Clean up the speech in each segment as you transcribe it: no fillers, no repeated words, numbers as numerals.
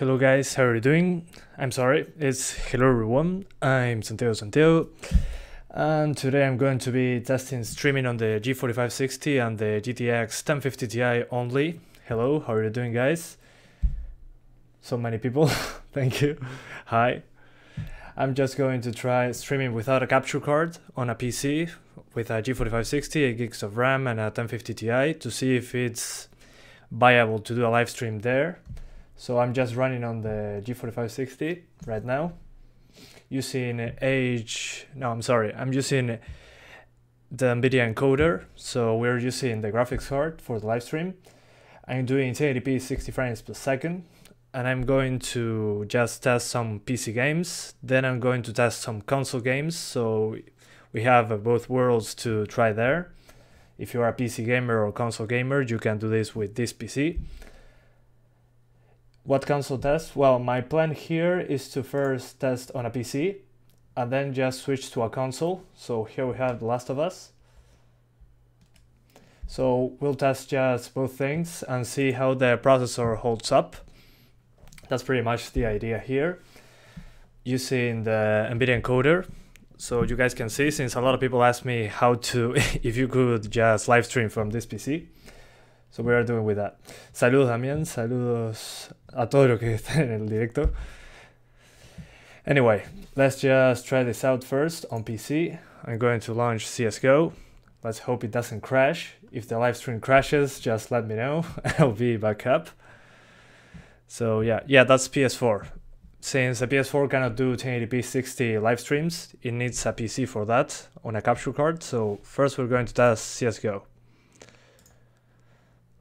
Hello guys, how are you doing? I'm sorry, it's hello everyone, I'm Santiago, and today I'm going to be testing streaming on the G4560 and the GTX 1050 Ti only. Hello, how are you doing guys? So many people, thank you. Hi. I'm just going to try streaming without a capture card on a PC with a G4560, 8 gigs of RAM and a 1050 Ti to see if it's viable to do a live stream there. So I'm just running on the G4560 right now using I'm using the NVIDIA encoder. So we're using the graphics card for the live stream. I'm doing 1080p 60 frames per second, and I'm going to just test some PC games. Then I'm going to test some console games. So we have both worlds to try there. If you are a PC gamer or console gamer, you can do this with this PC. What console test? Well, my plan here is to first test on a PC and then just switch to a console. So here we have The Last of Us. So we'll test just both things and see how the processor holds up. That's pretty much the idea here. Using the NVIDIA encoder. So you guys can see, since a lot of people ask me how to, if you could just live stream from this PC. So we are doing with that. Saludos Damián, saludos a todos los que están en el directo. Anyway, let's just try this out first on PC. I'm going to launch CSGO. Let's hope it doesn't crash. If the live stream crashes, just let me know. I'll be back up. So yeah, that's PS4. Since the PS4 cannot do 1080p 60 live streams, it needs a PC for that on a capture card. So first we're going to test CSGO.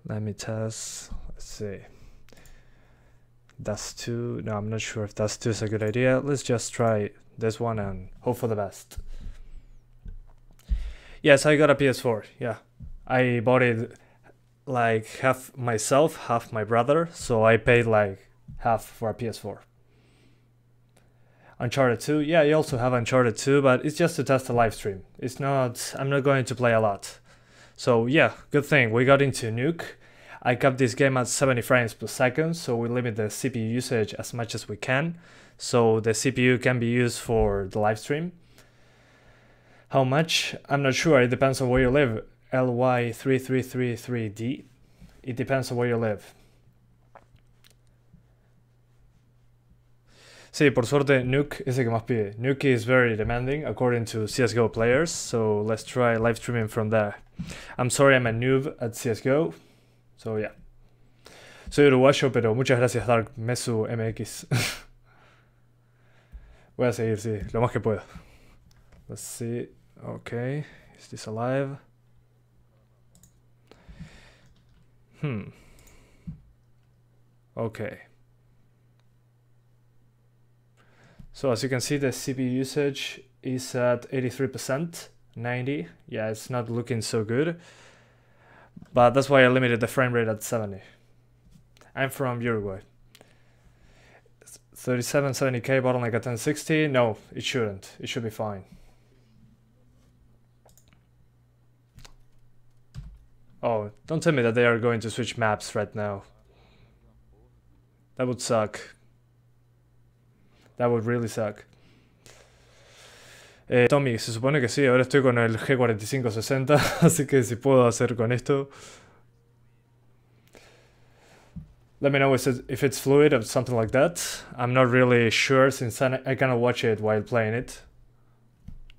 Let me test, let's see. Dust 2, no, I'm not sure if Dust 2 is a good idea. Let's just try this one and hope for the best. Yes, I got a PS4, yeah. I bought it like half myself, half my brother, so I paid like half for a PS4. Uncharted 2, yeah, you also have Uncharted 2, but it's just to test the live stream. I'm not going to play a lot. So yeah, good thing, we got into Nuke. I kept this game at 70 frames per second, so we limit the CPU usage as much as we can, so the CPU can be used for the live stream. How much? I'm not sure, it depends on where you live. LY3333D, it depends on where you live. Sí, por suerte Nuke es el que más pide. Nuke is very demanding according to CSGO players, so let's try live streaming from there. I'm sorry I'm a noob at CSGO, so yeah. Soy uruguayo, pero muchas gracias Dark Mesu MX. Voy a seguir, sí, lo más que puedo. Let's see, okay, is this alive? Okay. So as you can see, the CPU usage is at 83%, 90. Yeah, it's not looking so good. But that's why I limited the frame rate at 70. I'm from Uruguay. 3770K bottleneck at 1060. No, it shouldn't. It should be fine. Oh, don't tell me that they are going to switch maps right now. That would suck. That would really suck. Tommy, se supone que sí, ahora estoy con el G4560, así que si puedo hacer con esto. Let me know if it's fluid or something like that. I'm not really sure since I cannot watch it while playing it.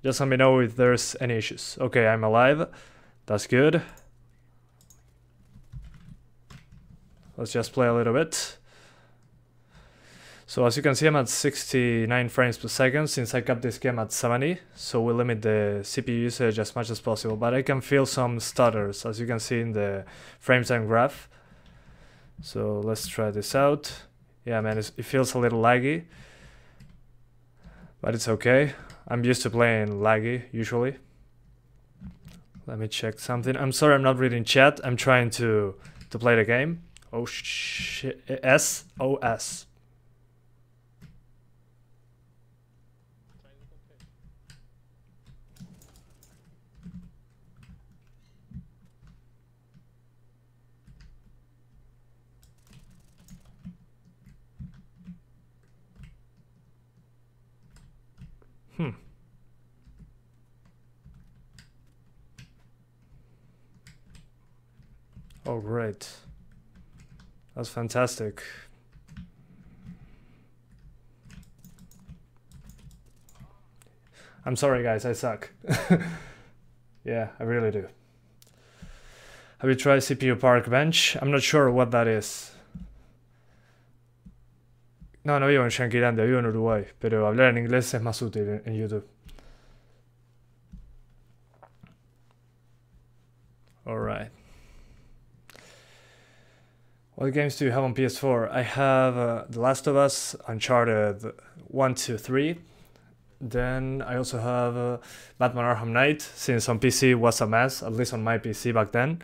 Just let me know if there's any issues. Okay, I'm alive. That's good. Let's just play a little bit. So as you can see, I'm at 69 frames per second since I kept this game at 70, so we limit the CPU usage as much as possible, but I can feel some stutters as you can see in the frame time graph. So let's try this out. Yeah man, it feels a little laggy, but it's okay. I'm used to playing laggy usually. Let me check something. I'm sorry I'm not reading chat, I'm trying to play the game. Oh shit, SOS. Oh, great. That's fantastic. I'm sorry, guys, I suck. Yeah, I really do. Have you tried CPU Park Bench? I'm not sure what that is. No, no vivo en Yanquilandia, vivo en Uruguay, pero hablar en inglés es más útil en YouTube. Alright. What games do you have on PS4? I have The Last of Us, Uncharted 1, 2, 3. Then I also have Batman Arkham Knight, since on PC was a mess, at least on my PC back then.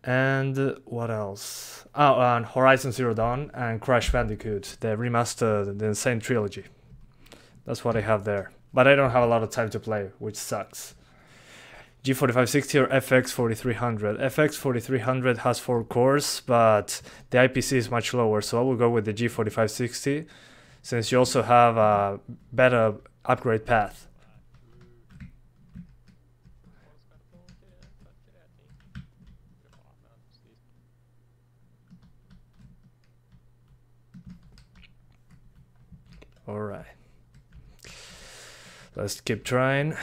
And what else? Oh, and Horizon Zero Dawn and Crash Bandicoot, the remastered, the Insane Trilogy. That's what I have there. But I don't have a lot of time to play, which sucks. G4560 or FX4300? FX4300 has 4 cores, but the IPC is much lower, so I will go with the G4560, since you also have a better upgrade path. Alright. Let's keep trying.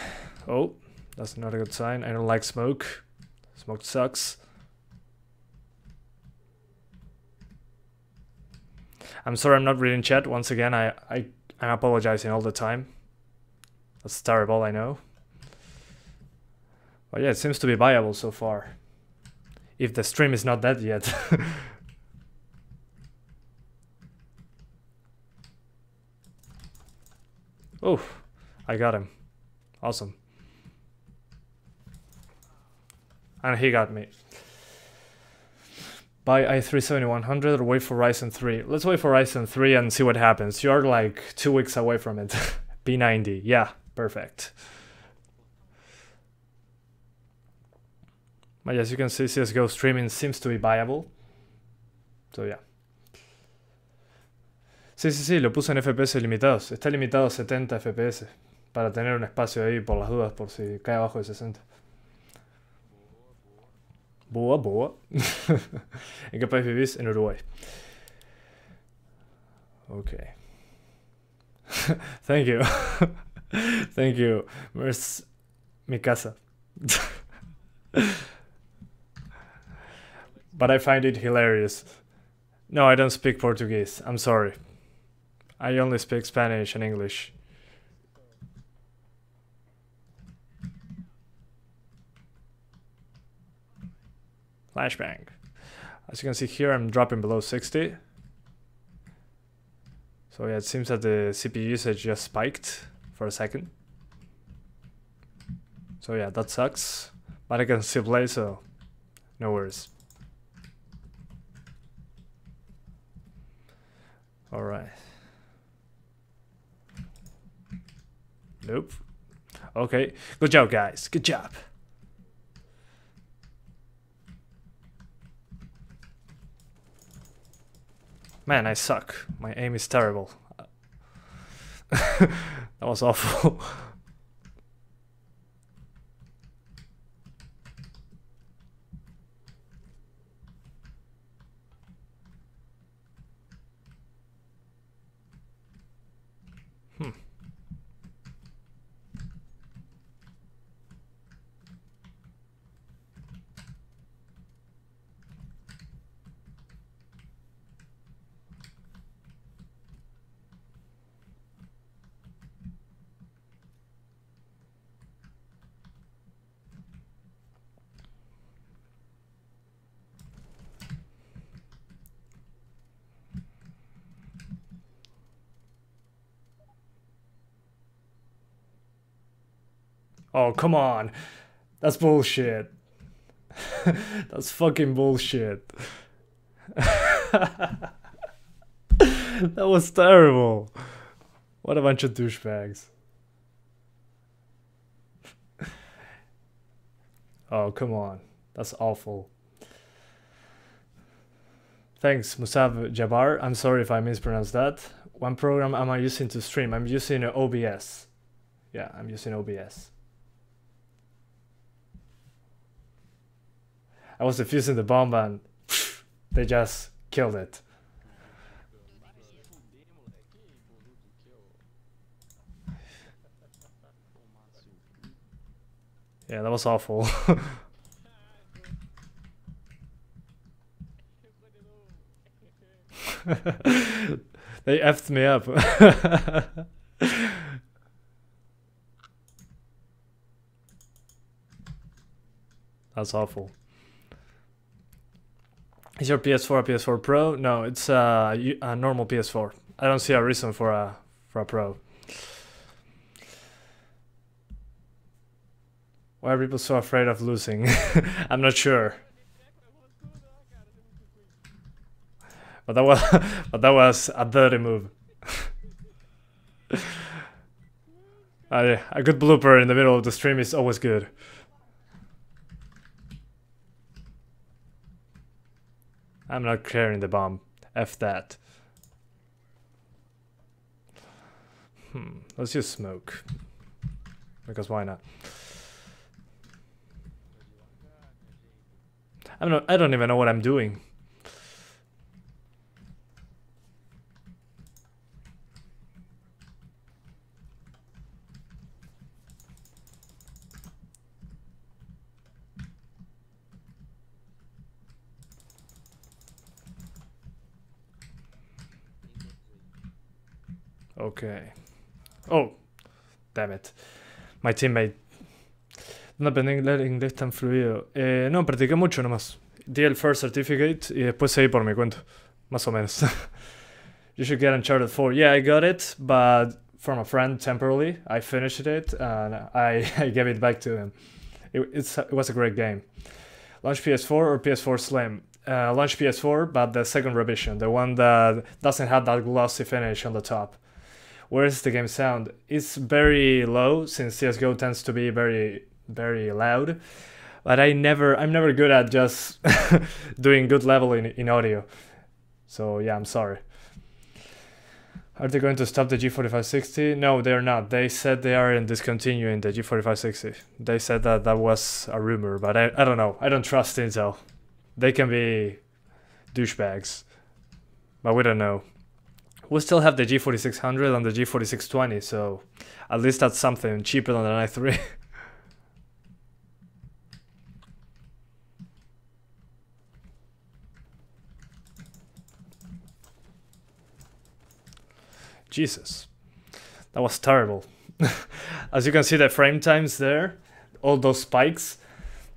Oh, that's not a good sign. I don't like smoke. Smoke sucks. I'm sorry I'm not reading chat. Once again, I'm apologizing all the time. That's terrible, I know. But yeah, it seems to be viable so far. If the stream is not dead yet. Oh, I got him. Awesome. And he got me. Buy i3-7100 or wait for Ryzen 3? Let's wait for Ryzen 3 and see what happens. You're like 2 weeks away from it. B90, yeah, perfect. But as you can see, CSGO streaming seems to be viable. So yeah. Sí, lo puse en FPS limitados. Está limitado a 70 FPS. Para tener un espacio ahí por las dudas, por si cae abajo de 60. Boa. ¿En qué país vivís? En Uruguay. Okay. Thank you. Thank you. Where's mi casa? But I find it hilarious. No, I don't speak Portuguese. I'm sorry. I only speak Spanish and English. Flashbang. As you can see here, I'm dropping below 60. So yeah, it seems that the CPU usage just spiked for a second. So yeah, that sucks. But I can still play, so no worries. Alright. Nope. Okay. Good job, guys. Good job. Man, I suck. My aim is terrible. That was awful. Oh, come on. That's bullshit. That's fucking bullshit. That was terrible. What a bunch of douchebags. Oh, come on. That's awful. Thanks, Musab Jabbar. I'm sorry if I mispronounced that. What program am I using to stream? I'm using OBS. Yeah, I'm using OBS. I was defusing the bomb and they just killed it. Yeah, that was awful. They effed me up. That's awful. Is your PS4 a PS4 Pro? No, it's a normal PS4. I don't see a reason for a Pro. Why are people so afraid of losing? I'm not sure. But that was a dirty move. A good blooper in the middle of the stream is always good. I'm not carrying the bomb. F that. Let's use smoke. Because why not? I don't even know what I'm doing. Okay. Oh, damn it. My teammate. No aprendí inglés tan fluido. No, practiqué mucho nomás. Di el first certificate y después seguí por mi cuenta. Más o menos. You should get Uncharted 4. Yeah, I got it, but from a friend temporarily. I finished it and I gave it back to him. It was a great game. Launch PS4 or PS4 Slim? Launch PS4, but the second revision. The one that doesn't have that glossy finish on the top. Where is the game sound? It's very low since CSGO tends to be very loud, but I'm never good at just doing good level in audio. So yeah, I'm sorry. Are they going to stop the G4560? No, they're not. They said they are discontinuing the G4560. They said that was a rumor, but I don't know. I don't trust Intel. They can be douchebags, but we don't know. We still have the G4600 and the G4620, so at least that's something cheaper than an i3. Jesus, that was terrible. As you can see, the frame times there, all those spikes,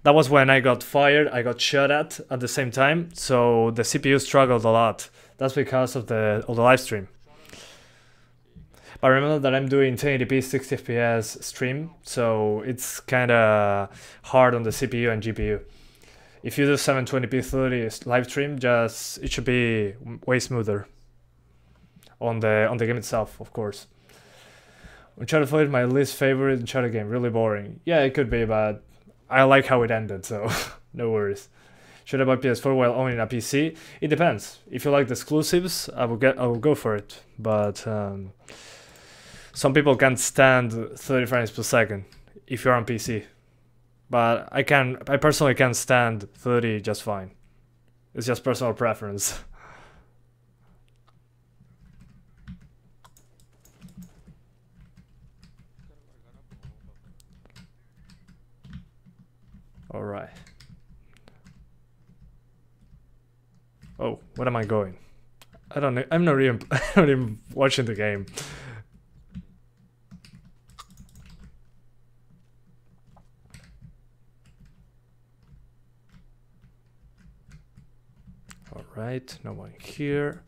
that was when I got fired, I got shot at the same time, so the CPU struggled a lot. That's because of the live stream. But remember that I'm doing 1080p 60 FPS stream, so it's kinda hard on the CPU and GPU. If you do 720p 30 live stream, it should be way smoother. On the game itself, of course. Uncharted 4 is my least favorite Uncharted game, really boring. Yeah, it could be, but I like how it ended, so no worries. Should I buy PS4 while owning a PC? It depends. If you like the exclusives, I will go for it. But some people can't stand 30 frames per second if you're on PC. But I personally can stand 30 just fine. It's just personal preference. All right. Oh, what am I going? I'm not even watching the game. All right, no one here.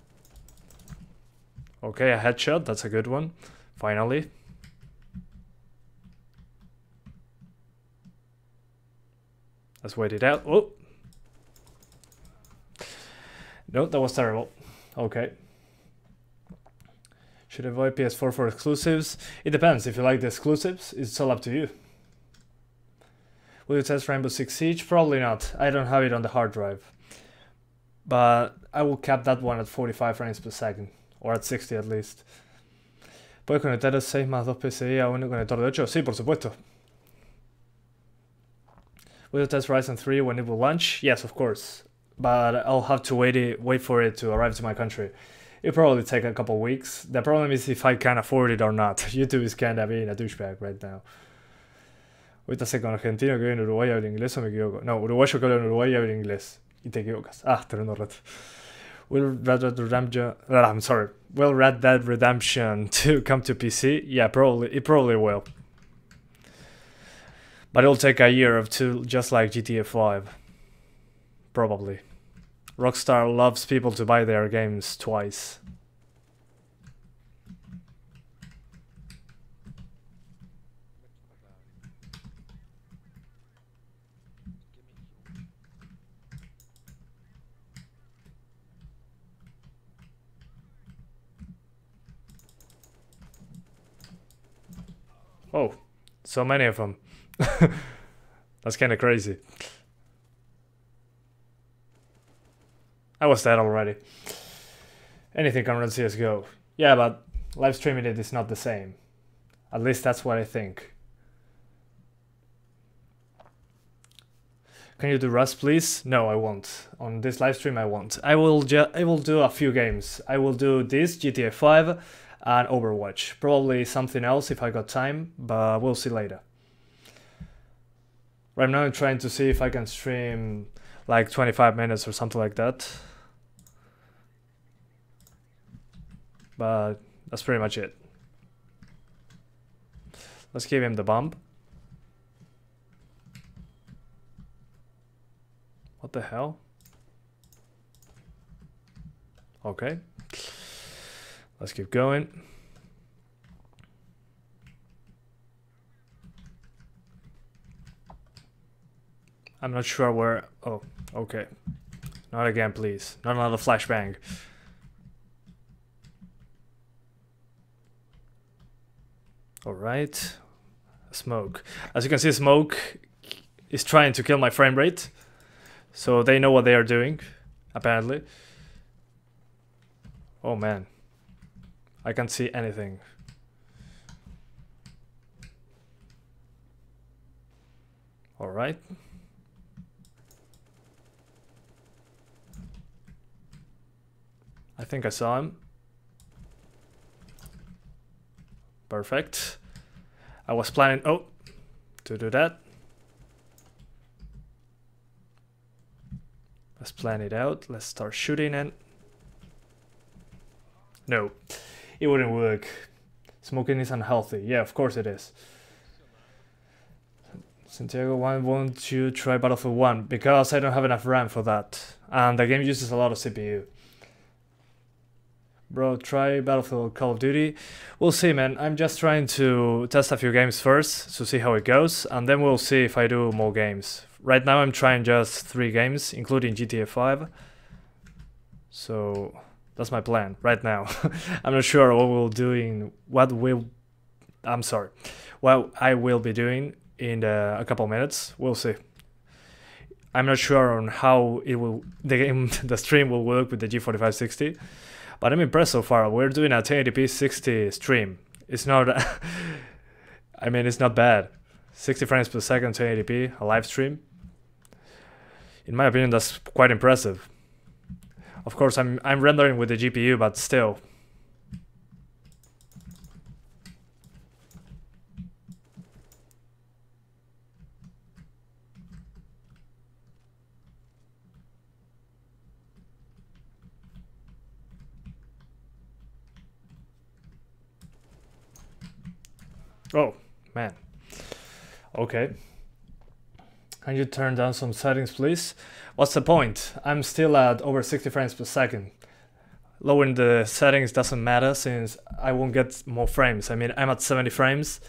Okay, a headshot, that's a good one. Finally. Let's wait it out. Oh! No, that was terrible. Okay. Should avoid PS4 for exclusives? It depends. If you like the exclusives, it's all up to you. Will you test Rainbow Six Siege? Probably not. I don't have it on the hard drive. But I will cap that one at 45 frames per second. Or at 60 at least. ¿Puedes conectar el 6 más 2 PCI a un conector de 8? Sí, por supuesto. Will you test Ryzen 3 when it will launch? Yes, of course. But I'll have to wait for it to arrive to my country. It'll probably take a couple weeks. The problem is if I can afford it or not. YouTube is kinda being a douchebag right now. Ahorita sé con argentino que vive en Uruguay habla inglés o me equivoco. No, uruguayo que habla en Uruguay habla inglés. Y te equivocas. Ah, tremendo rato. Will Red Dead Redemption... I'm sorry. Will Red Dead Redemption 2 come to PC? Yeah, probably. It probably will. But it'll take a year or two, just like GTA 5. Probably. Rockstar loves people to buy their games twice. Oh, so many of them. That's kind of crazy. I was dead already. Anything can run CSGO. Yeah, but live streaming it is not the same. At least that's what I think. Can you do Rust, please? No, I won't. On this live stream, I won't. I will do a few games. I will do this, GTA 5, and Overwatch. Probably something else if I got time, but we'll see later. Right now I'm trying to see if I can stream like 25 minutes or something like that. But that's pretty much it. Let's give him the bomb. What the hell? Okay. Let's keep going. I'm not sure where... Oh, okay. Not again, please. Not another flashbang. Alright. Smoke. As you can see, Smoke is trying to kill my frame rate. So they know what they are doing, apparently. Oh man. I can't see anything. Alright. I think I saw him. Perfect. I was planning to do that. Let's plan it out. Let's start shooting and no, it wouldn't work. Smoking is unhealthy. Yeah, of course it is. Santiago, why won't you try Battlefield 1? Because I don't have enough RAM for that. And the game uses a lot of CPU. Bro, try Battlefield Call of Duty. We'll see, man. I'm just trying to test a few games first to see how it goes, and then we'll see if I do more games. Right now I'm trying just 3 games, including GTA 5. So that's my plan right now. I'm not sure what I will be doing in a couple minutes. We'll see. I'm not sure on how the stream will work with the G4560. But I'm impressed so far. We're doing a 1080p 60 stream. It's not... I mean, it's not bad. 60 frames per second, 1080p, a live stream. In my opinion, that's quite impressive. Of course, I'm rendering with the GPU, but still. Oh, man. Okay. Can you turn down some settings, please? What's the point? I'm still at over 60 frames per second. Lowering the settings doesn't matter since I won't get more frames. I mean, I'm at 70 frames.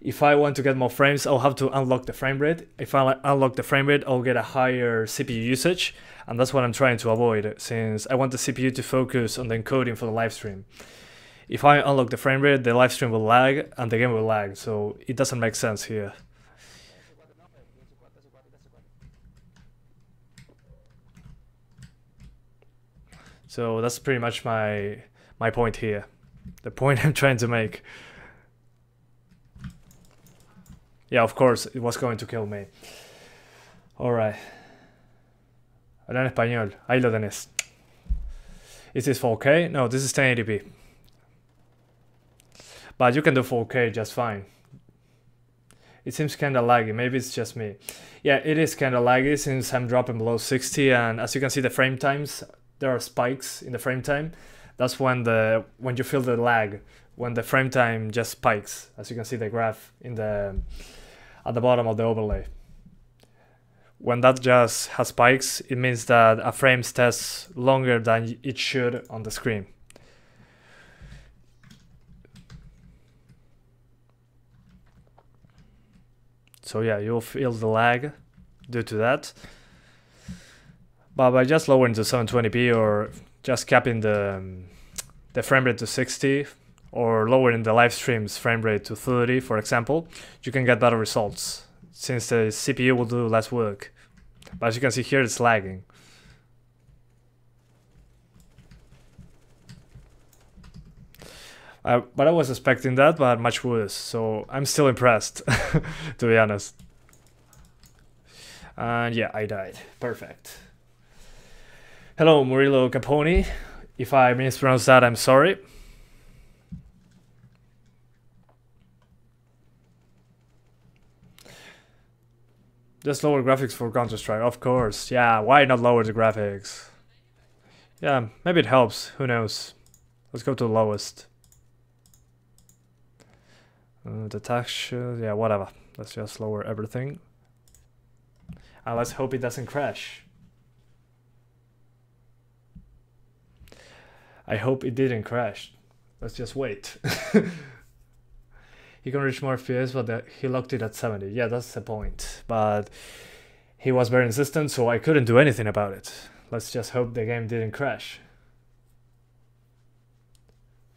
If I want to get more frames, I'll have to unlock the frame rate. If I unlock the frame rate, I'll get a higher CPU usage. And that's what I'm trying to avoid, since I want the CPU to focus on the encoding for the live stream. If I unlock the frame rate, the live stream will lag and the game will lag, so it doesn't make sense here. So that's pretty much my point here. The point I'm trying to make. Yeah, of course, it was going to kill me. Alright. Habla en español. Ahí lo tenés. Is this 4K? No, this is 1080p. But you can do 4K just fine. It seems kinda laggy, maybe it's just me. Yeah, it is kinda laggy since I'm dropping below 60, and as you can see the frame times, there are spikes in the frame time. That's when you feel the lag, when the frame time just spikes, as you can see the graph in at the bottom of the overlay. When that just has spikes, it means that a frame stays longer than it should on the screen. So yeah, you'll feel the lag due to that. But by just lowering to 720p or just capping the frame rate to 60 or lowering the live stream's frame rate to 30, for example, you can get better results since the CPU will do less work. But as you can see here, it's lagging. But I was expecting that, but much worse, so I'm still impressed, to be honest. And yeah, I died. Perfect. Hello, Murillo Caponi. If I mispronounced that, I'm sorry. Just lower graphics for Counter-Strike, of course. Yeah, why not lower the graphics? Yeah, maybe it helps, who knows. Let's go to the lowest. The texture, yeah, whatever. Let's just lower everything. And let's hope it doesn't crash. I hope it didn't crash. Let's just wait. He can reach more FPS, but he locked it at 70. Yeah, that's the point. But he was very insistent, so I couldn't do anything about it. Let's just hope the game didn't crash.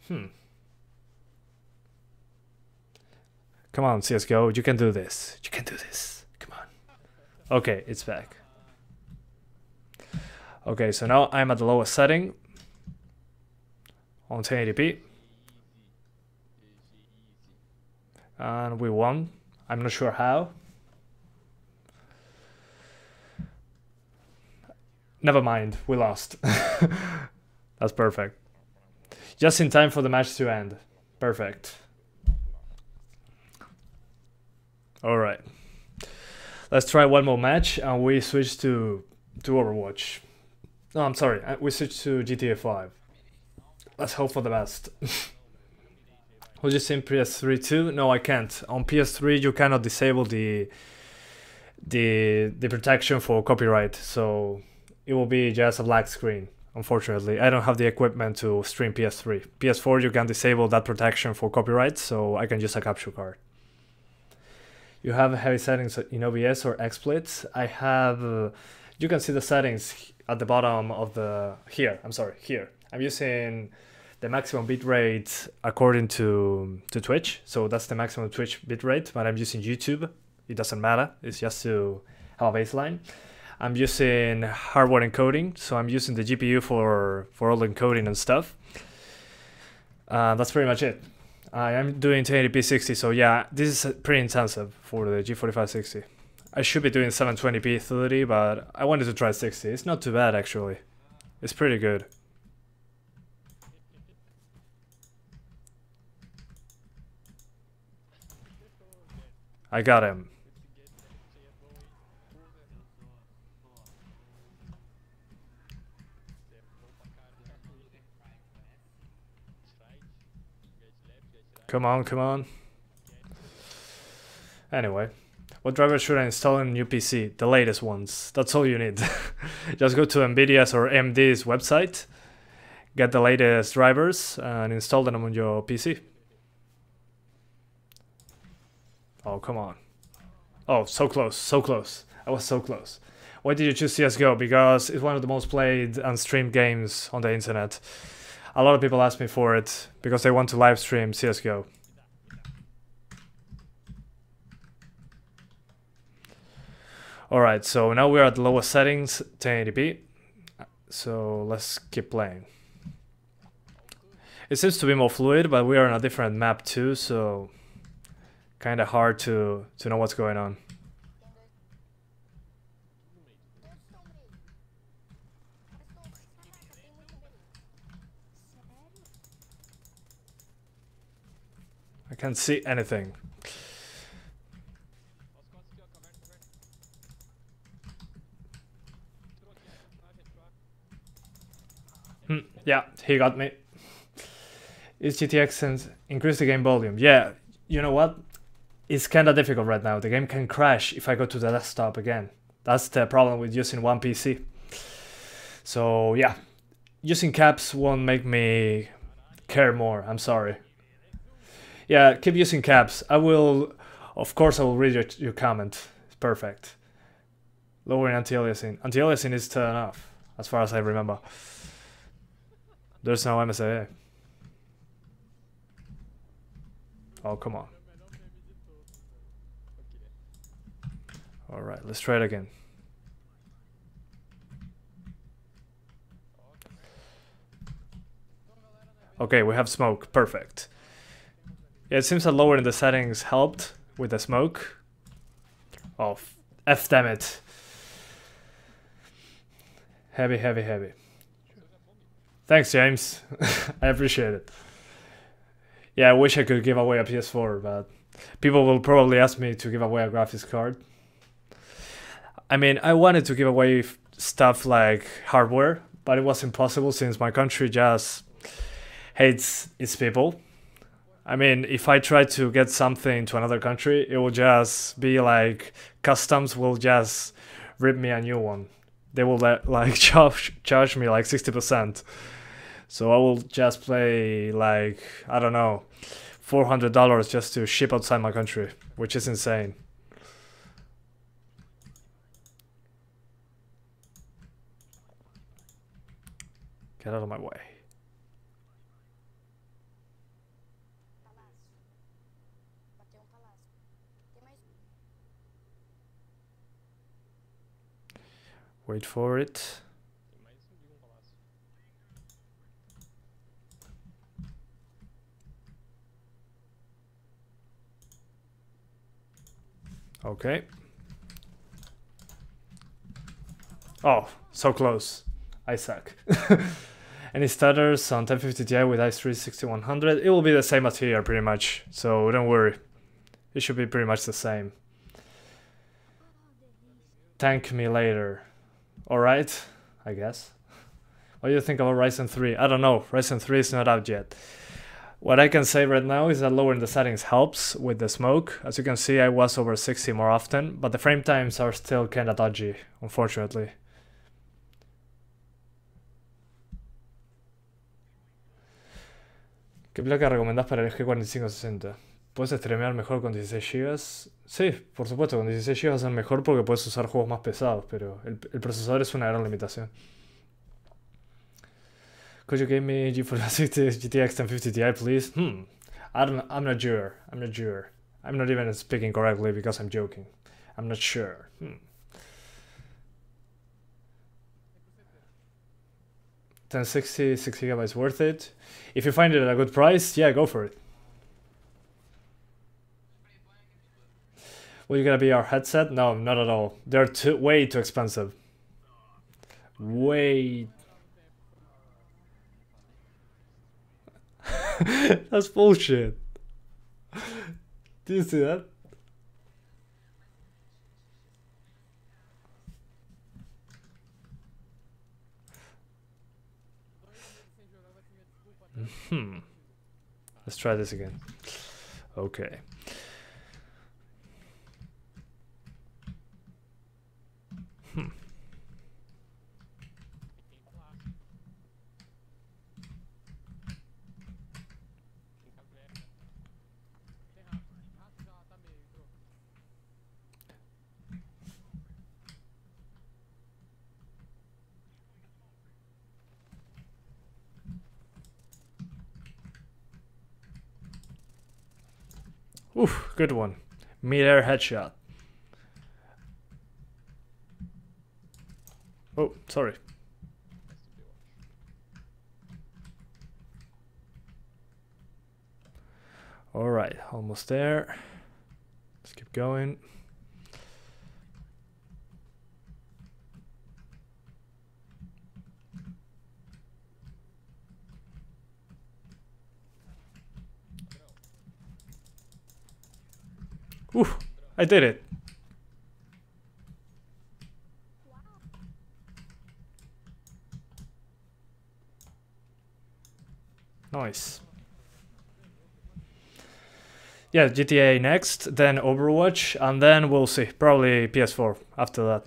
Come on, CSGO, you can do this. You can do this. Come on. Okay, it's back. Okay, so now I'm at the lowest setting on 1080p. And we won. I'm not sure how. Never mind, we lost. That's perfect. Just in time for the match to end. Perfect. Alright. Let's try one more match and we switch to Overwatch. No, I'm sorry, we switch to GTA 5. Let's hope for the best. Would you say PS3 too? No, I can't. On PS3 you cannot disable the protection for copyright, so it will be just a black screen. Unfortunately, I don't have the equipment to stream PS3. PS4 you can disable that protection for copyright, so I can use a capture card. You have heavy settings in OBS or XSplit. I have, you can see the settings at the bottom of here. I'm using the maximum bitrate according to Twitch. So that's the maximum Twitch bitrate, but I'm using YouTube. It doesn't matter. It's just to have a baseline. I'm using hardware encoding. So I'm using the GPU for all the encoding and stuff. That's pretty much it. I am doing 1080p 60, so yeah, this is pretty intensive for the G4560. I should be doing 720p 30, but I wanted to try 60. It's not too bad actually. It's pretty good. I got him. Come on, come on. Anyway, what driver should I install in a new PC? The latest ones. That's all you need. Just go to NVIDIA's or AMD's website, get the latest drivers, and install them on your PC. Oh, come on. Oh, so close, so close. I was so close. Why did you choose CSGO? Because it's one of the most played and streamed games on the internet. A lot of people ask me for it because they want to live stream CSGO. Alright, so now we're at the lowest settings, 1080p. So let's keep playing. It seems to be more fluid, but we are on a different map too, so kind of hard to know what's going on. I can't see anything. Yeah, he got me. Is GTX and increase the game volume? Yeah, you know what? It's kind of difficult right now. The game can crash if I go to the desktop again. That's the problem with using one PC. So yeah, using caps won't make me care more. I'm sorry. Yeah, keep using caps. I will, of course, I will read your comment. It's perfect. Lowering anti-aliasing. Anti-aliasing is turned off, as far as I remember. There's no MSAA. Oh, come on. Alright, let's try it again. Okay, we have smoke. Perfect. Yeah, it seems that lowering the settings helped with the smoke. Oh, F damn it. Heavy, heavy, heavy. Thanks, James. I appreciate it. Yeah, I wish I could give away a PS4, but people will probably ask me to give away a graphics card. I mean, I wanted to give away stuff like hardware, but it was impossible since my country just hates its people. I mean, if I try to get something to another country, it will just be like customs will just rip me a new one. They will like charge me like 60%. So I will just pay like, I don't know, $400 just to ship outside my country, which is insane. Get out of my way. Wait for it. Okay. Oh, so close. I suck. Any stutters on 1050 Ti with i3 6100? It will be the same as here pretty much, so don't worry. It should be pretty much the same. Thank me later. Alright, I guess. What do you think about Ryzen 3? I don't know, Ryzen 3 is not out yet. What I can say right now is that lowering the settings helps with the smoke. As you can see, I was over 60 more often, but the frame times are still kinda dodgy, unfortunately. ¿Qué placa recomendás para el G4560? ¿Puedes streamear mejor con 16 GB? Sí, por supuesto, con 16 GB es mejor porque puedes usar juegos más pesados, pero el procesador es una gran limitación. Could you give me G4560 GTX 1050 Ti, please? I'm not sure. I'm not sure. I'm not even speaking correctly because I'm joking. I'm not sure. 1060, 6 GB worth it. If you find it at a good price, yeah, go for it. Will you gonna be our headset? No, not at all. They're way too expensive. Way. That's bullshit. Do you see that? Let's try this again. Okay. Oof, good one. Mid-air headshot. Oh, sorry. All right, almost there. Let's keep going. Ooh, I did it. Nice. Yeah, GTA next, then Overwatch, and then we'll see. Probably PS4 after that.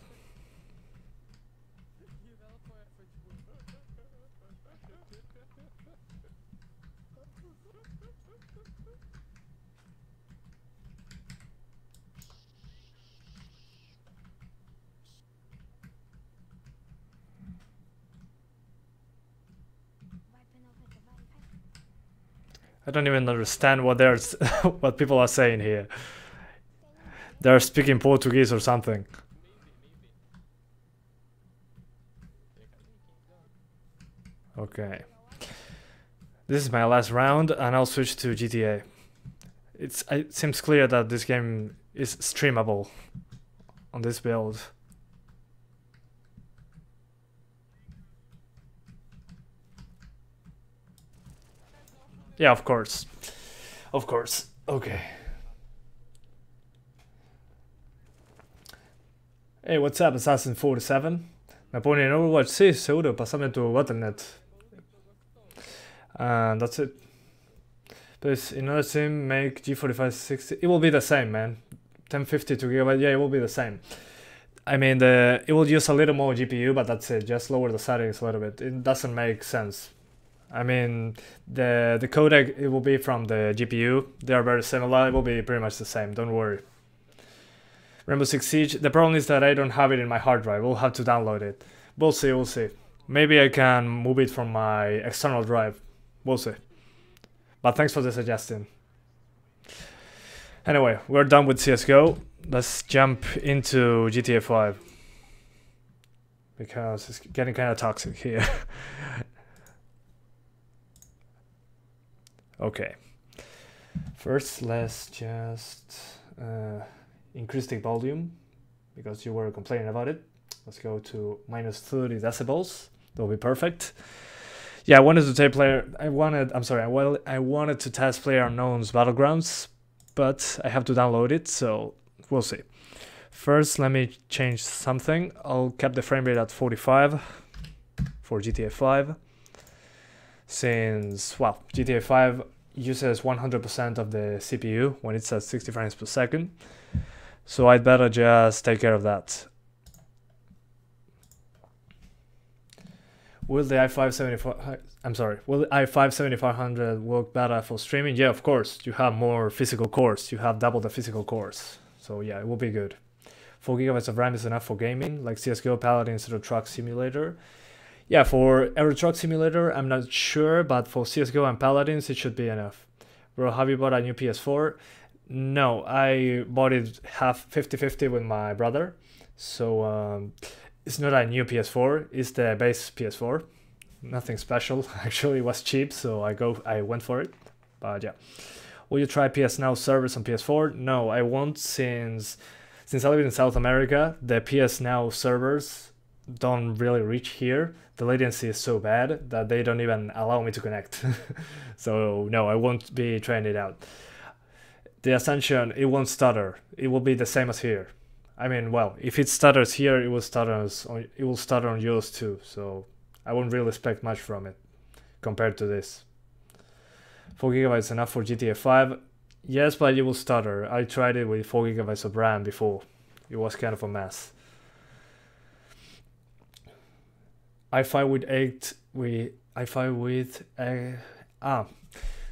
I don't even understand what there's what people are saying here. They're speaking Portuguese or something. Okay. This is my last round and I'll switch to GTA. It seems clear that this game is streamable on this build. Yeah, of course. Of course. Okay. Hey, what's up, Assassin47? Me pone en Overwatch, sí, seguro, pasame tu Battle.net. And that's it. Please, in another sim, make G4560. It will be the same, man. 1050 to gigabyte, yeah, it will be the same. I mean, it will use a little more GPU, but that's it. Just lower the settings a little bit. It doesn't make sense. I mean, the codec, it will be from the GPU. They are very similar. It will be pretty much the same. Don't worry. Rainbow Six Siege. The problem is that I don't have it in my hard drive. We'll have to download it. We'll see. We'll see. Maybe I can move it from my external drive. We'll see. But thanks for the suggestion. Anyway, we're done with CSGO. Let's jump into GTA 5. Because it's getting kind of toxic here. Okay. First, let's just increase the volume. Because you were complaining about it. Let's go to minus 30 decibels. That'll be perfect. Yeah, I wanted to take I wanted to test PlayerUnknown's Battlegrounds, but I have to download it, so we'll see. First, let me change something. I'll cap the frame rate at 45 for GTA 5. Since, well, GTA 5 uses 100% of the CPU when it's at 60 frames per second. So I'd better just take care of that. Will the i5-7500 work better for streaming? Yeah, of course. You have more physical cores. You have double the physical cores. So yeah, it will be good. 4 GB of RAM is enough for gaming, like CSGO, Paladins, Euro Truck Simulator. Yeah, for Euro Truck Simulator, I'm not sure, but for CSGO and Paladins, it should be enough. Bro, have you bought a new PS4? No, I bought it 50-50 with my brother. So it's not a new PS4, it's the base PS4. Nothing special. Actually, it was cheap, so I went for it. But yeah. Will you try PS Now servers on PS4? No, I won't, since I live in South America, the PS Now servers don't really reach here. The latency is so bad that they don't even allow me to connect. So no, I won't be trying it out. The Ascension, it won't stutter. It will be the same as here. I mean, well, if it stutters here, it will stutter on yours too. So I won't really expect much from it compared to this. 4 GB enough for GTA 5. Yes, but it will stutter. I tried it with 4 GB of RAM before. It was kind of a mess. i5 with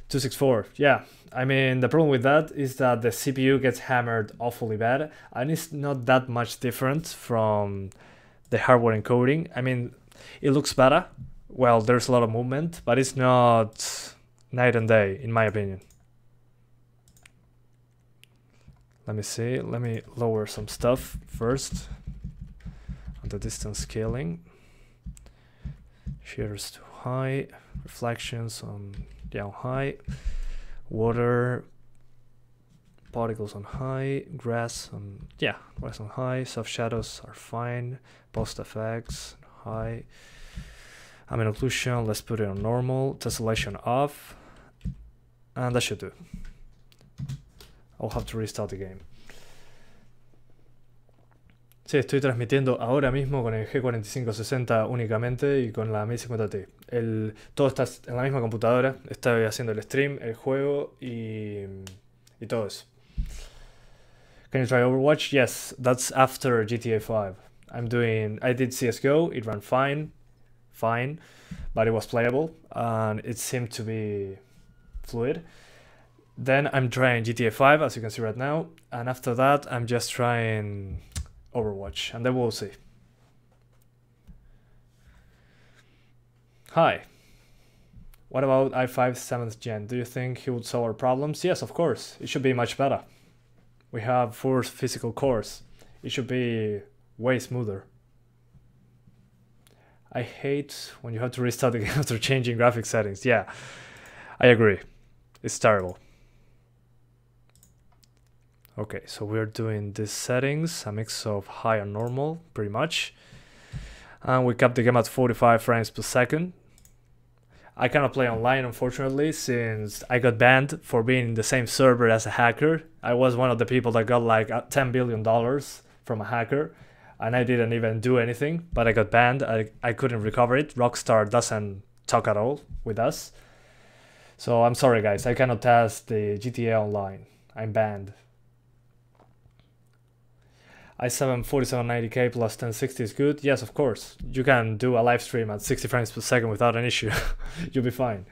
264. Yeah, I mean, the problem with that is that the CPU gets hammered awfully bad, and it's not that much different from the hardware encoding. I mean, it looks better. Well, there's a lot of movement, but it's not night and day, in my opinion. Let me see. Let me lower some stuff first. On the distance scaling. Shares too high. Reflections on down high. Water particles on high, grass on, yeah, grass on high, soft shadows are fine, post effects high, ambient occlusion, let's put it on normal, tessellation off, and that should do. I'll have to restart the game. Sí, estoy transmitiendo ahora mismo con el G4560 únicamente y con la 1050 Ti. Todo está en la misma computadora. Estoy haciendo el stream, el juego y todo eso. Can you try Overwatch? Yes, that's after GTA 5. I did CSGO, it ran fine, but it was playable and it seemed to be fluid. Then I'm trying GTA 5, as you can see right now, and after that I'm just trying Overwatch, and then we'll see. Hi. What about i5 7th gen? Do you think he would solve our problems? Yes, of course. It should be much better. We have 4 physical cores. It should be way smoother. I hate when you have to restart the game after changing graphics settings. Yeah, I agree. It's terrible. Okay, so we're doing these settings, a mix of high and normal, pretty much. And we kept the game at 45 frames per second. I cannot play online, unfortunately, since I got banned for being in the same server as a hacker. I was one of the people that got like $10 billion from a hacker, and I didn't even do anything, but I got banned. I couldn't recover it. Rockstar doesn't talk at all with us. So I'm sorry, guys, I cannot test the GTA Online. I'm banned. i7 4790K plus 1060 is good. Yes, of course. You can do a live stream at 60 frames per second without an issue. You'll be fine.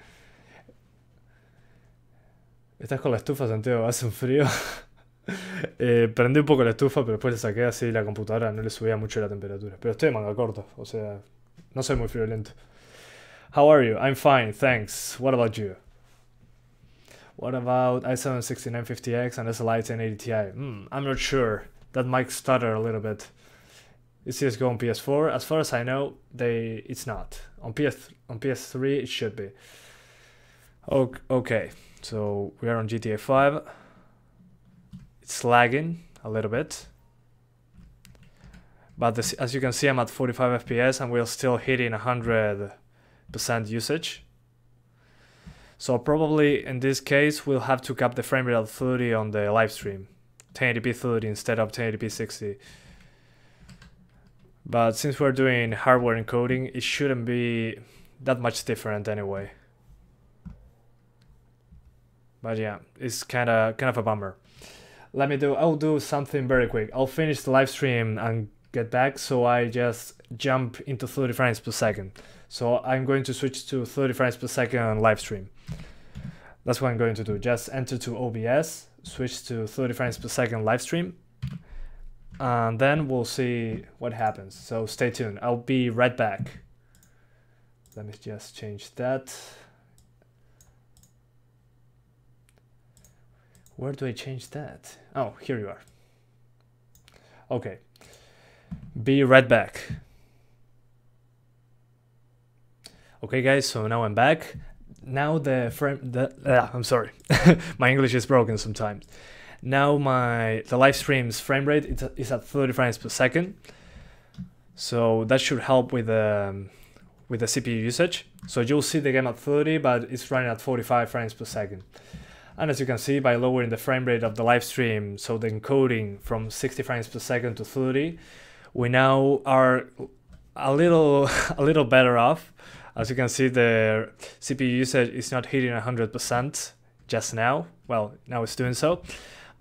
Estás con la estufa, Santiago, hace un frío. Prendí un poco la estufa, pero después le saqué así la computadora, no le subía mucho la temperatura. Pero estoy de manga corta, o sea, no soy muy friolento. How are you? I'm fine, thanks. What about you? What about i7 6950X and SLI 1080 Ti? I'm not sure. That might stutter a little bit. Is CSGO on PS4? As far as I know, it's not. On PS3, it should be. Okay, so we are on GTA 5. It's lagging a little bit. But as you can see, I'm at 45 FPS and we're still hitting 100% usage. So probably in this case, we'll have to cap the frame rate at 30 on the live stream. 1080p 30 instead of 1080p 60. But since we're doing hardware encoding, it shouldn't be that much different anyway. But yeah, it's kind of a bummer. I'll do something very quick. I'll finish the live stream and get back, so I just jump into 30 frames per second. So I'm going to switch to 30 frames per second on live stream. That's what I'm going to do. Just enter to OBS, switch to 30 frames per second live stream, and then we'll see what happens. So stay tuned. I'll be right back. Let me just change that. Where do I change that? Oh, here you are. Okay. Be right back. Okay, guys, so now I'm back. Now I'm sorry. My English is broken sometimes. Now the live stream's frame rate is at 30 frames per second. So that should help with the CPU usage. So you'll see the game at 30, but it's running at 45 frames per second. And as you can see, by lowering the frame rate of the live stream, so the encoding from 60 frames per second to 30, we now are a little better off. As you can see, the CPU usage is not hitting 100% just now. Well, now it's doing so,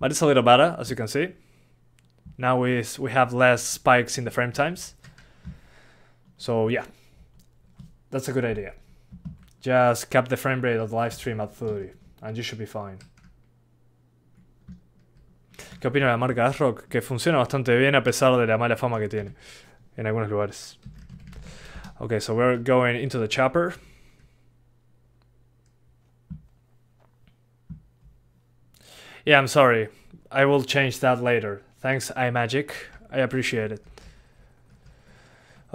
but it's a little better, as you can see. Now we have less spikes in the frame times. So yeah, that's a good idea. Just cap the frame rate of the live stream at 30. And you should be fine. ¿Qué opina de la marca ASRock? Que funciona bastante bien a pesar de la mala fama que tiene en algunos lugares. Okay, so we're going into the chopper. Yeah, I'm sorry. I will change that later. Thanks, iMagic. I appreciate it.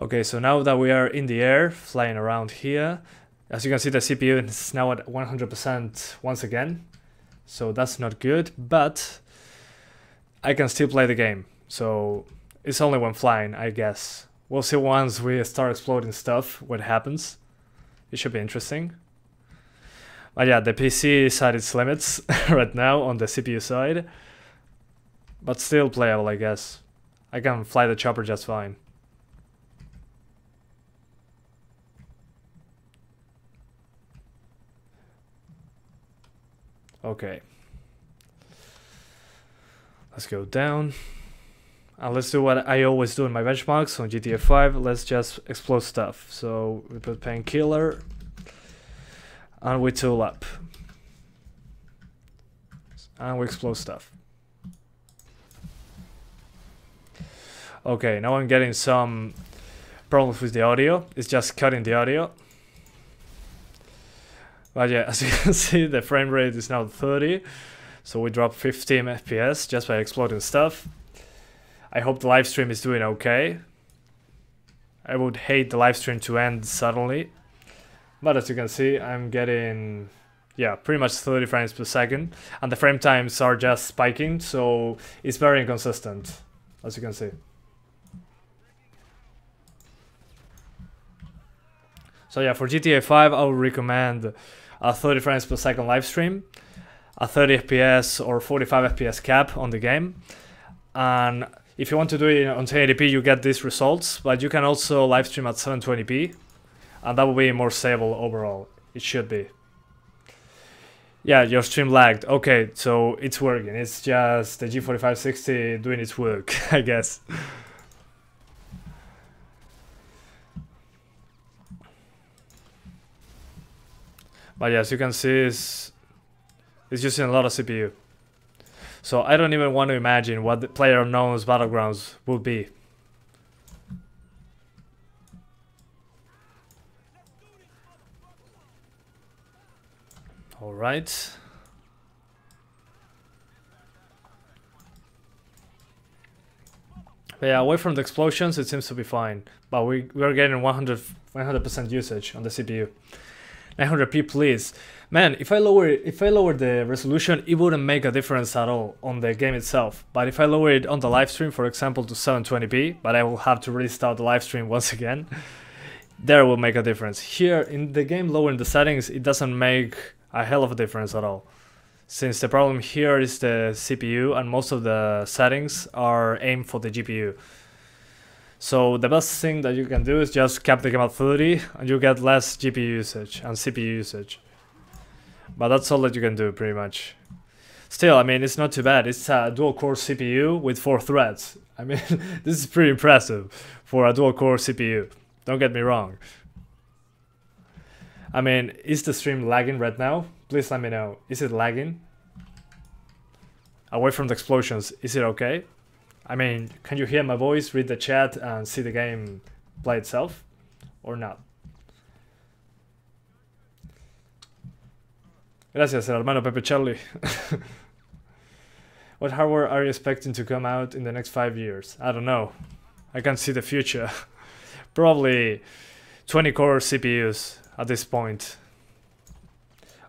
Okay, so now that we are in the air, flying around here, as you can see, the CPU is now at 100% once again, so that's not good, but I can still play the game. So it's only when flying, I guess. We'll see once we start exploding stuff what happens. It should be interesting. But yeah, the PC is at its limits right now on the CPU side. But still playable, I guess. I can fly the chopper just fine. Okay. Let's go down. And let's do what I always do in my benchmarks on GTA 5. Let's just explode stuff. So we put painkiller. And we tool up. And we explode stuff. Okay, now I'm getting some problems with the audio. It's just cutting the audio. But yeah, as you can see, the frame rate is now 30. So we dropped 15 FPS just by exploding stuff. I hope the live stream is doing okay. I would hate the live stream to end suddenly. But as you can see, I'm getting, yeah, pretty much 30 frames per second. And the frame times are just spiking, so it's very inconsistent, as you can see. So yeah, for GTA 5, I would recommend a 30 frames per second live stream, a 30 FPS or 45 FPS cap on the game. And if you want to do it on 1080p, you get these results, but you can also live stream at 720p, and that will be more stable overall. It should be. Yeah, your stream lagged. Okay, so it's working. It's just the G4560 doing its work, I guess. But yeah, as you can see, it's using a lot of CPU. So I don't even want to imagine what the PlayerUnknown's Battlegrounds will be. All right. But yeah, away from the explosions, it seems to be fine. But we're getting 100% usage on the CPU. 900p, please. Man, if I lower the resolution, it wouldn't make a difference at all on the game itself. But if I lower it on the live stream, for example, to 720p, but I will have to restart the live stream once again, there will make a difference. Here in the game, lowering the settings, it doesn't make a hell of a difference at all. Since the problem here is the CPU and most of the settings are aimed for the GPU. So the best thing that you can do is just cap the game at 30 and you get less GPU usage and CPU usage. But that's all that you can do pretty much. Still, I mean, it's not too bad. It's a dual-core CPU with 4 threads. I mean, this is pretty impressive for a dual-core CPU. Don't get me wrong. I mean, is the stream lagging right now? Please let me know. Is it lagging? Away from the explosions, is it okay? I mean, can you hear my voice, read the chat, and see the game play itself? Or not? Gracias, hermano Pepe Charlie. What hardware are you expecting to come out in the next 5 years? I don't know. I can't see the future. Probably 20-core CPUs at this point.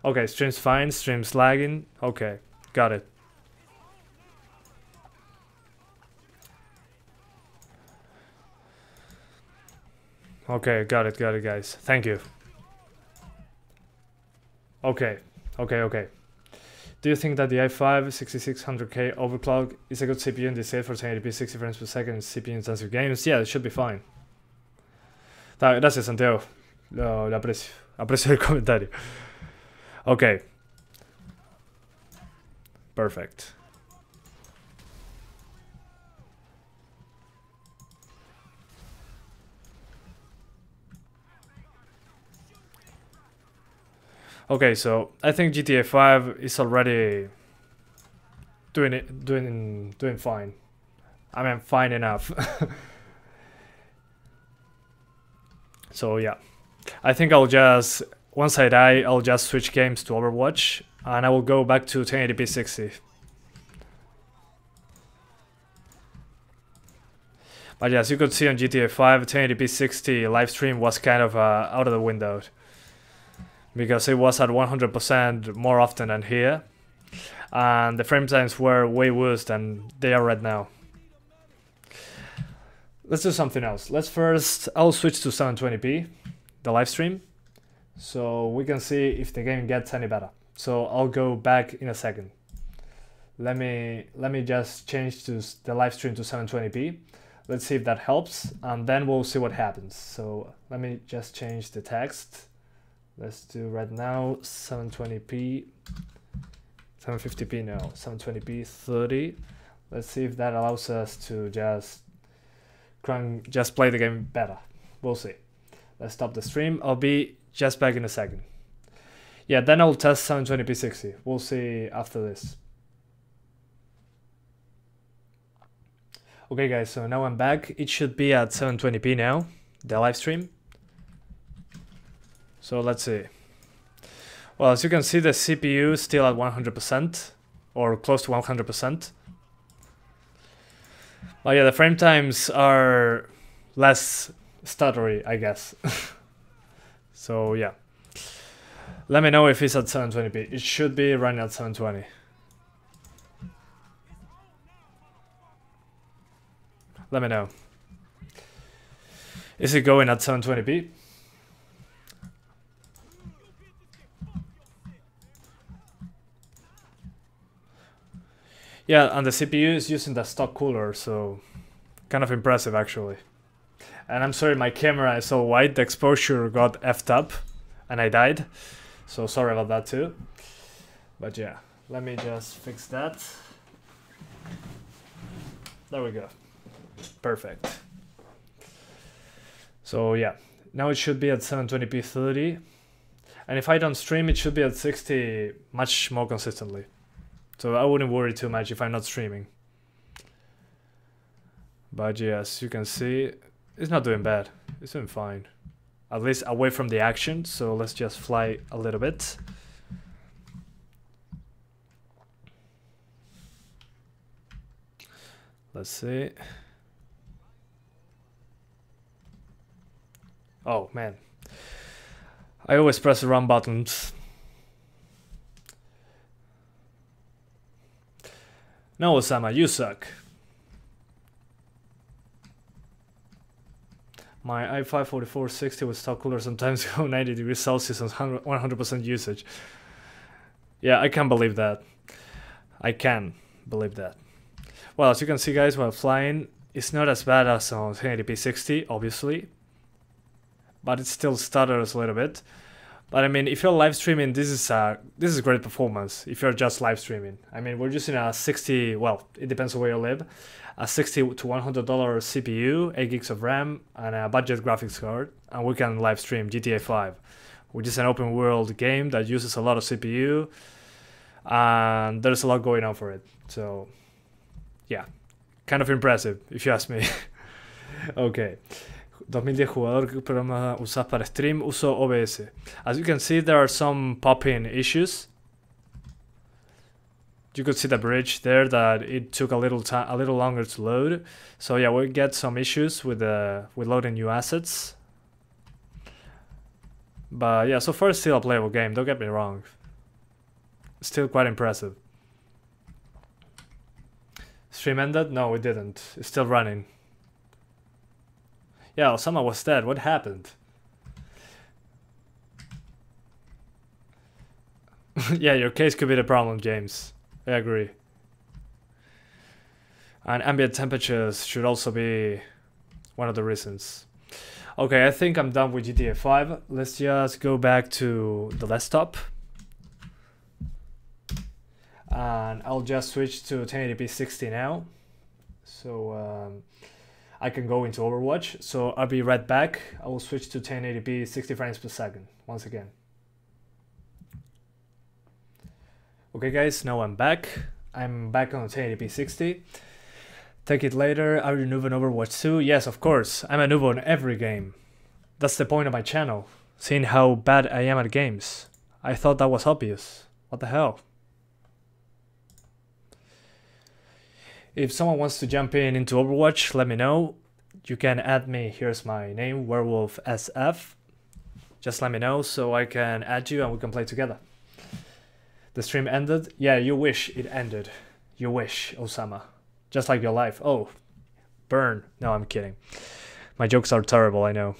Okay, stream's fine, stream's lagging. Okay, got it. Okay, got it, guys. Thank you. Okay. Do you think that the i5 6600K overclock is a good CPU and disabled for 1080p 60 frames per second CPU intensive games? Yeah, it should be fine. Gracias, Santiago. Lo aprecio. Aprecio el comentario. Okay. Perfect. Okay, so I think GTA 5 is already doing fine. I mean, fine enough. So yeah, I think I'll just, once I die, I'll just switch games to Overwatch and I will go back to 1080p 60. But yeah, as you could see on GTA 5, 1080p 60 live stream was kind of out of the window, because it was at 100% more often than here. and the frame times were way worse than they are right now. Let's do something else. I'll switch to 720p, the live stream, so we can see if the game gets any better. So I'll go back in a second. Let me just change to the live stream to 720p. Let's see if that helps, and then we'll see what happens. So let me just change the text. Let's do right now 720p, 750p, no, 720p 30. Let's see if that allows us to just play the game better. We'll see. Let's stop the stream. I'll be just back in a second. Yeah, then I'll test 720p 60. We'll see after this. Okay guys, so now I'm back. It should be at 720p now, the live stream. So let's see. Well, as you can see, the CPU is still at 100% or close to 100%. Oh yeah, the frame times are less stuttery, I guess. So yeah. Let me know if it's at 720p. It should be running at 720. Let me know. Is it going at 720p? Yeah, and the CPU is using the stock cooler, so kind of impressive actually. And I'm sorry, my camera is so wide, the exposure got effed up and I died. So sorry about that too. But yeah, let me just fix that. There we go. Perfect. So yeah, now it should be at 720p 30. And if I don't stream, it should be at 60 much more consistently. So I wouldn't worry too much if I'm not streaming. But yes, you can see, it's not doing bad. It's doing fine. At least away from the action, so let's just fly a little bit. Let's see. Oh man. I always press the wrong buttons. No, Osama, you suck. My i5-4460 with stock cooler sometimes go 90 degrees Celsius on 100% usage. Yeah, I can't believe that. I can believe that. Well, as you can see guys, while flying, it's not as bad as on 1080p 60, obviously. But it still stutters a little bit. But I mean, if you're live streaming, this is great performance. If you're just live streaming, I mean, we're using a 60. Well, it depends on where you live. A $60 to $100 CPU, 8 gigs of RAM, and a budget graphics card, and we can live stream GTA 5, which is an open world game that uses a lot of CPU, and there's a lot going on for it. So, yeah, kind of impressive if you ask me. Okay. 2010 jugador, ¿qué programa usas para stream? Uso OBS. As you can see, there are some popping issues. You could see the bridge there that it took a little longer to load. So yeah, we get some issues with loading new assets. But yeah, so far it's still a playable game. Don't get me wrong. It's still quite impressive. Stream ended? No, it didn't. It's still running. Yeah, Osama was dead. What happened? Yeah, your case could be the problem, James. I agree. And ambient temperatures should also be one of the reasons. Okay, I think I'm done with GTA 5. Let's just go back to the desktop. And I'll just switch to 1080p 60 now. So I can go into Overwatch. So I'll be right back. I will switch to 1080p 60 frames per second once again. Okay guys, now I'm back. I'm back on 1080p 60. Take it later. Are you noob on Overwatch 2? Yes, of course. I'm a noob on every game. That's the point of my channel. Seeing how bad I am at games. I thought that was obvious. What the hell? If someone wants to jump into Overwatch, let me know. You can add me. Here's my name, Werewolf SF. Just let me know so I can add you and we can play together. The stream ended? Yeah, you wish it ended. You wish, Osama. Just like your life. Oh, burn. No, I'm kidding. My jokes are terrible, I know.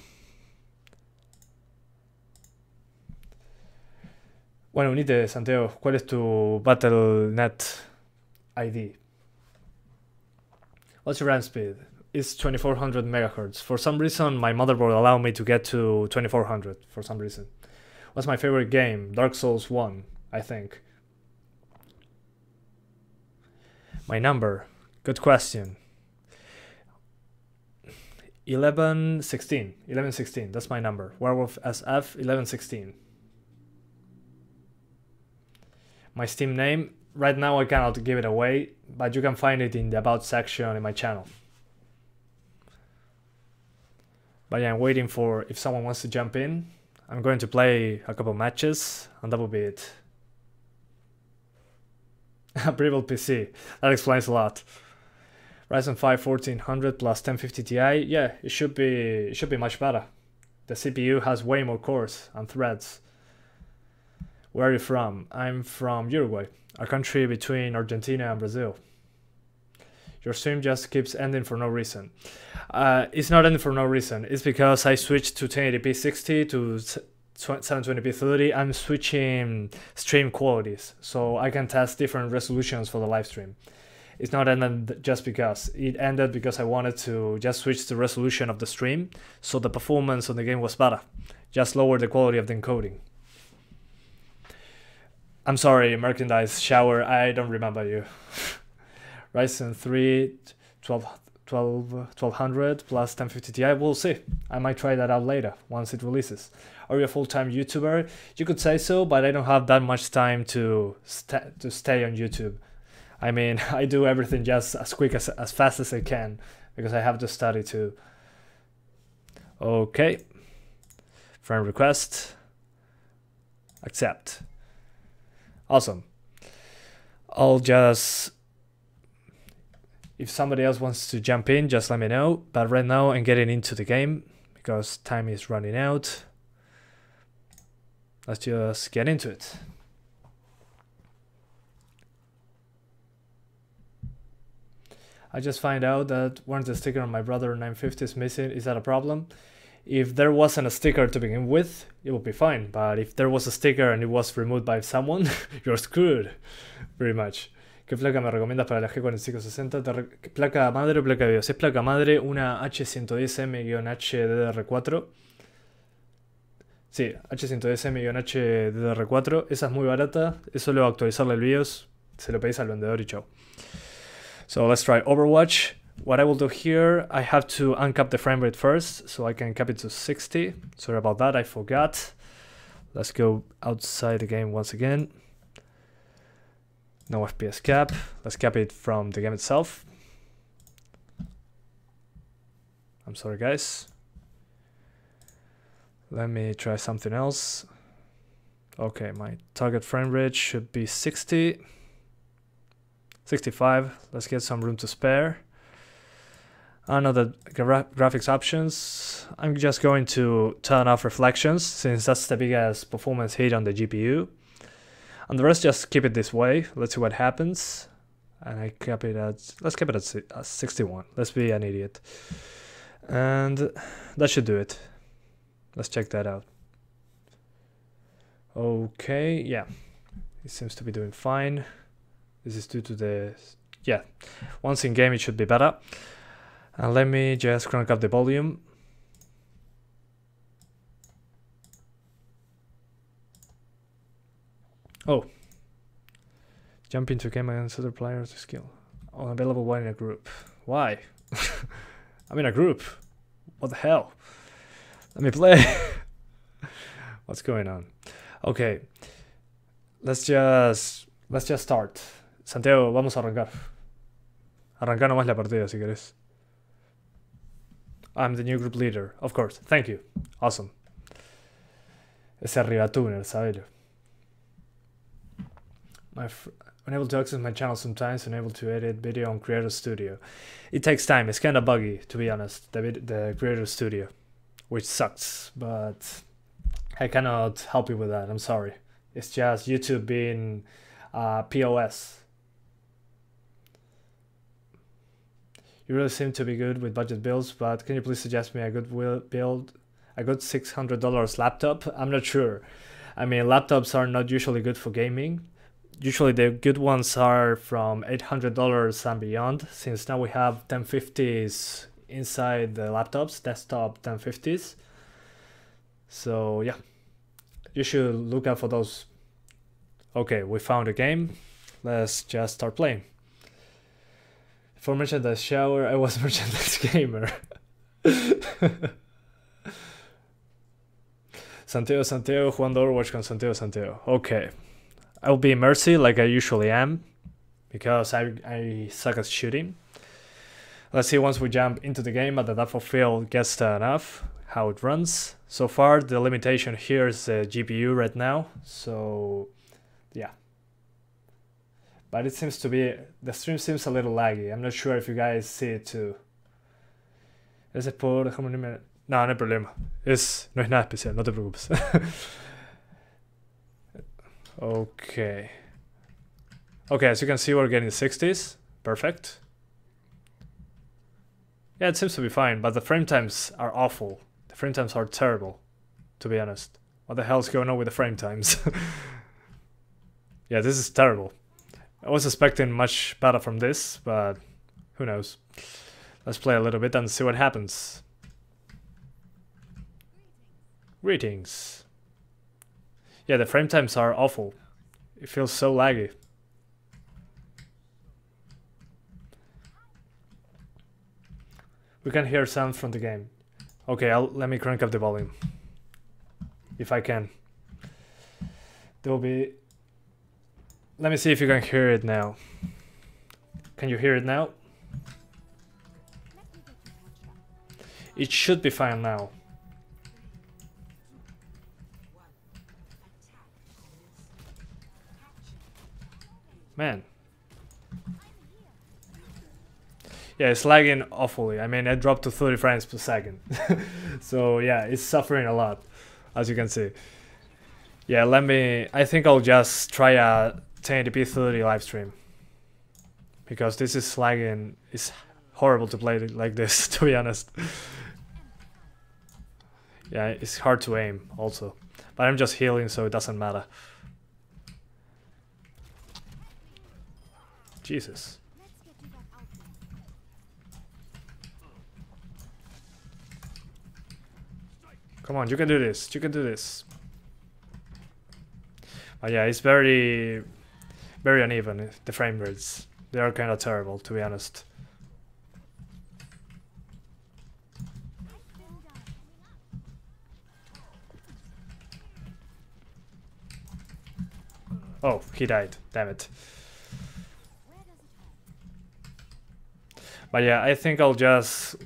Bueno, unite, Santiago. ¿Cuál es tu Battle.net ID? What's your RAM speed? It's 2400 megahertz. For some reason, my motherboard allowed me to get to 2400 for some reason. What's my favorite game? Dark Souls 1, I think. My number? Good question. 1116. 1116, that's my number. Werewolf SF 1116. My Steam name? Right now I cannot give it away, but you can find it in the About section in my channel. But yeah, I'm waiting for if someone wants to jump in. I'm going to play a couple matches, and that will be it. A Prevail PC, that explains a lot. Ryzen 5 1400 plus 1050 Ti, yeah, it should be much better. The CPU has way more cores and threads. Where are you from? I'm from Uruguay, a country between Argentina and Brazil. Your stream just keeps ending for no reason. It's not ending for no reason. It's because I switched to 1080p 60 to 720p 30. I'm switching stream qualities, so I can test different resolutions for the live stream. It's not ended just because. It ended because I wanted to just switch the resolution of the stream, so the performance on the game was better. Just lower the quality of the encoding. I'm sorry, Merchandise Shower, I don't remember you. Ryzen 3 1200 plus 1050 Ti, we'll see. I might try that out later, once it releases. Are you a full-time YouTuber? You could say so, but I don't have that much time to stay on YouTube. I mean, I do everything just as fast as I can, because I have to study too. Okay. Friend request. Accept. Awesome. I'll just... If somebody else wants to jump in, just let me know. But right now I'm getting into the game because time is running out. Let's just get into it. I just find out that one of the sticker on my brother 950 is missing. Is that a problem? If there wasn't a sticker to begin with, it would be fine. But if there was a sticker and it was removed by someone, you're screwed, pretty much. ¿Qué placa me recomiendas para la G4560? ¿Placa madre o placa video? Si es placa madre, una H110M-HDDR4. Sí, H110M-HDDR4. Esa es muy barata. Es solo actualizarle el BIOS. Se lo pedís al vendedor y chao. So let's try Overwatch. What I will do here, I have to uncap the frame rate first, so I can cap it to 60. Sorry about that, I forgot. Let's go outside the game once again. No FPS cap. Let's cap it from the game itself. I'm sorry, guys. Let me try something else. Okay, my target frame rate should be 60. 65. Let's get some room to spare. I know the graphics options. I'm just going to turn off reflections since that's the biggest performance hit on the GPU. And the rest just keep it this way. Let's see what happens. And I cap it at, let's keep it at 61. Let's be an idiot. And that should do it. Let's check that out. Okay, yeah. It seems to be doing fine. This is due to the, yeah. Once in game it should be better. And let me just crank up the volume. Oh. Jump into game against other players to skill. Unavailable while in a group. Why? I'm in a group. What the hell? Let me play. What's going on? Okay. Let's just start. Santiago, vamos a arrancar. Arrancar nomás la partida si querés. I'm the new group leader, of course. Thank you. Awesome. Ese arribatuner, sabelo. Unable to access my channel sometimes, unable to edit video on Creator Studio. It takes time. It's kind of buggy, to be honest, the Creator Studio, which sucks, but I cannot help you with that. I'm sorry. It's just YouTube being POS. You really seem to be good with budget builds, but can you please suggest me a good build, a good $600 laptop? I'm not sure. I mean, laptops are not usually good for gaming. Usually the good ones are from $800 and beyond, since now we have 1050s inside the laptops, desktop 1050s. So yeah, you should look out for those. Okay, we found a game. Let's just start playing. For merchandise shower, I was merchandise gamer. Santiago jugando Overwatch con Santiago. Okay. I'll be Mercy like I usually am, because I suck at shooting. Let's see once we jump into the game and the depth of field gets enough, how it runs. So far the limitation here is the GPU right now, so yeah. But it seems to be, the stream seems a little laggy. I'm not sure if you guys see it too. ¿Es por dejarme unirme? No, no hay problema. No es nada especial, no te preocupes. Okay. Okay, as you can see, we're getting 60s. Perfect. Yeah, it seems to be fine, but the frame times are awful. The frame times are terrible, to be honest. What the hell's going on with the frame times? Yeah, this is terrible. I was expecting much better from this, but who knows. Let's play a little bit and see what happens. Greetings. Yeah, the frame times are awful. It feels so laggy. We can hear sound from the game. Okay, let me crank up the volume. If I can. There will be... Let me see if you can hear it now. Can you hear it now? It should be fine now. Man. Yeah, it's lagging awfully. I mean, it dropped to 30 frames per second. So yeah, it's suffering a lot, as you can see. Yeah, I think I'll just try a 1080p 30 live stream. Because this is lagging. It's horrible to play like this, to be honest. Yeah, it's hard to aim also. But I'm just healing, so it doesn't matter. Jesus. Come on, you can do this. You can do this. But yeah, it's very uneven. The frame rates, they are kind of terrible, to be honest. Oh, he died. Damn it. But yeah, I think I'll just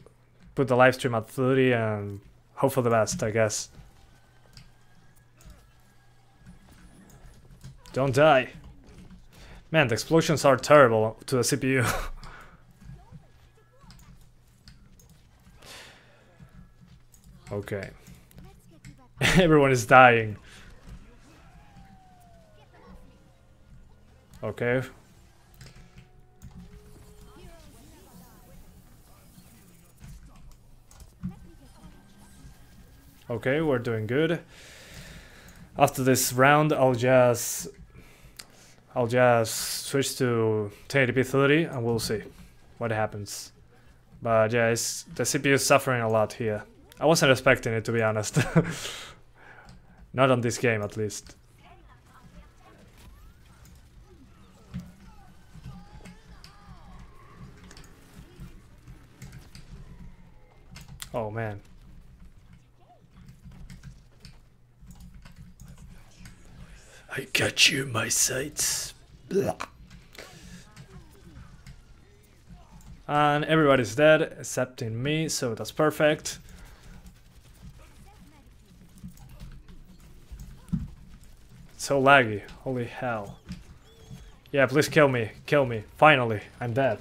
put the live stream at 30 and hope for the best, I guess. Don't die. Man, the explosions are terrible to the CPU. Okay. Everyone is dying. Okay. Okay, we're doing good. After this round, I'll just switch to 1080p 30 and we'll see what happens. But yeah, the CPU is suffering a lot here. I wasn't expecting it, to be honest. Not on this game, at least. Oh man. I got you, my sights. Blah. And everybody's dead except in me, so that's perfect. So laggy, holy hell. Yeah, please kill me, finally, I'm dead.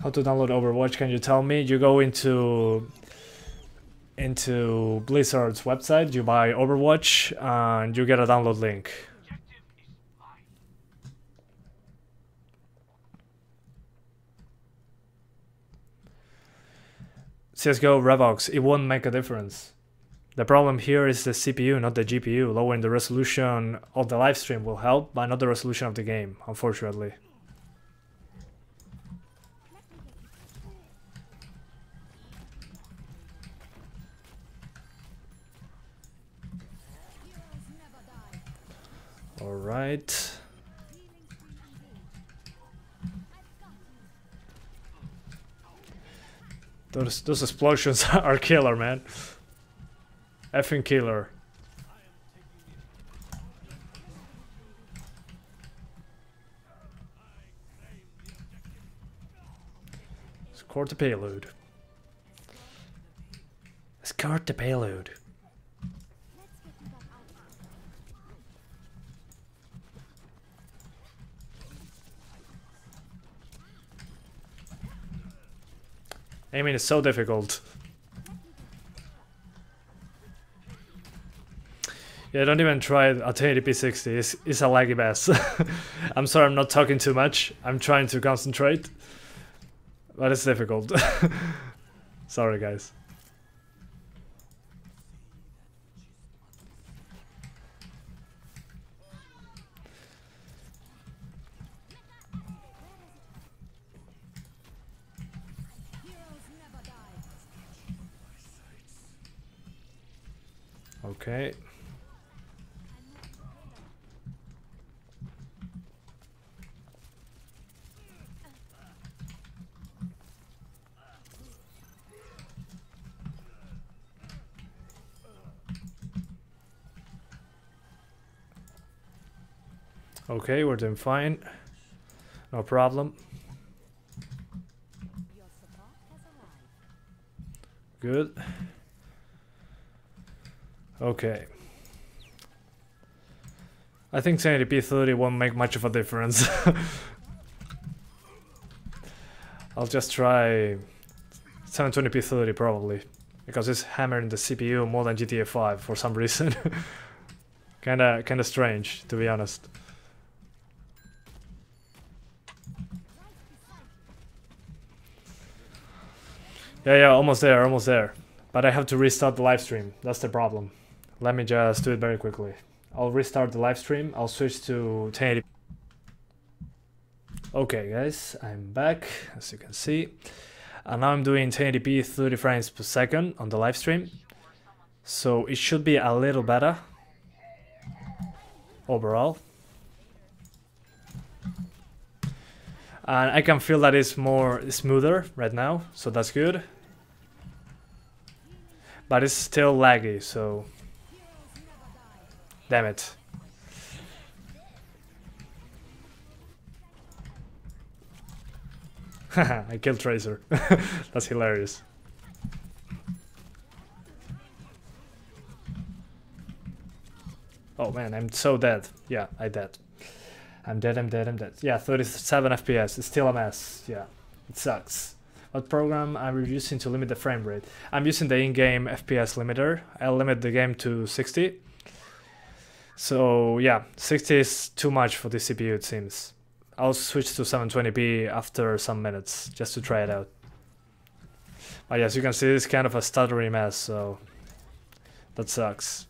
How to download Overwatch, can you tell me? You go into into Blizzard's website, you buy Overwatch, and you get a download link. CSGO Revox, it won't make a difference. The problem here is the CPU, not the GPU. Lowering the resolution of the live stream will help, but not the resolution of the game, unfortunately. Alright. Those explosions are killer, man. Effing killer. Escort the payload. Escort the payload. Aiming is so difficult. Yeah, don't even try a 1080p 60. It's a laggy mess. I'm sorry I'm not talking too much. I'm trying to concentrate. But it's difficult. Sorry, guys. Okay. Okay, we're doing fine. No problem. Good. Okay. I think 1080p 30 won't make much of a difference. I'll just try 720p 30 probably, because it's hammering the CPU more than GTA 5 for some reason. kinda strange, to be honest. Yeah, almost there. But I have to restart the live stream. That's the problem. Let me just do it very quickly. I'll restart the live stream. I'll switch to 1080p. Okay, guys, I'm back, as you can see. And now I'm doing 1080p 30 frames per second on the live stream. So it should be a little better overall. And I can feel that it's more smoother right now, so that's good. But it's still laggy, so damn it. Haha, I killed Tracer. That's hilarious. Oh man, I'm so dead. Yeah, I'm dead. I'm dead. Yeah, 37 FPS. It's still a mess. Yeah, it sucks. What program I'm using to limit the frame rate? I'm using the in-game FPS limiter. I'll limit the game to 60. So yeah, 60 is too much for the CPU, it seems. I'll switch to 720p after some minutes, just to try it out. But yes, you can see it's kind of a stuttery mess, so that sucks.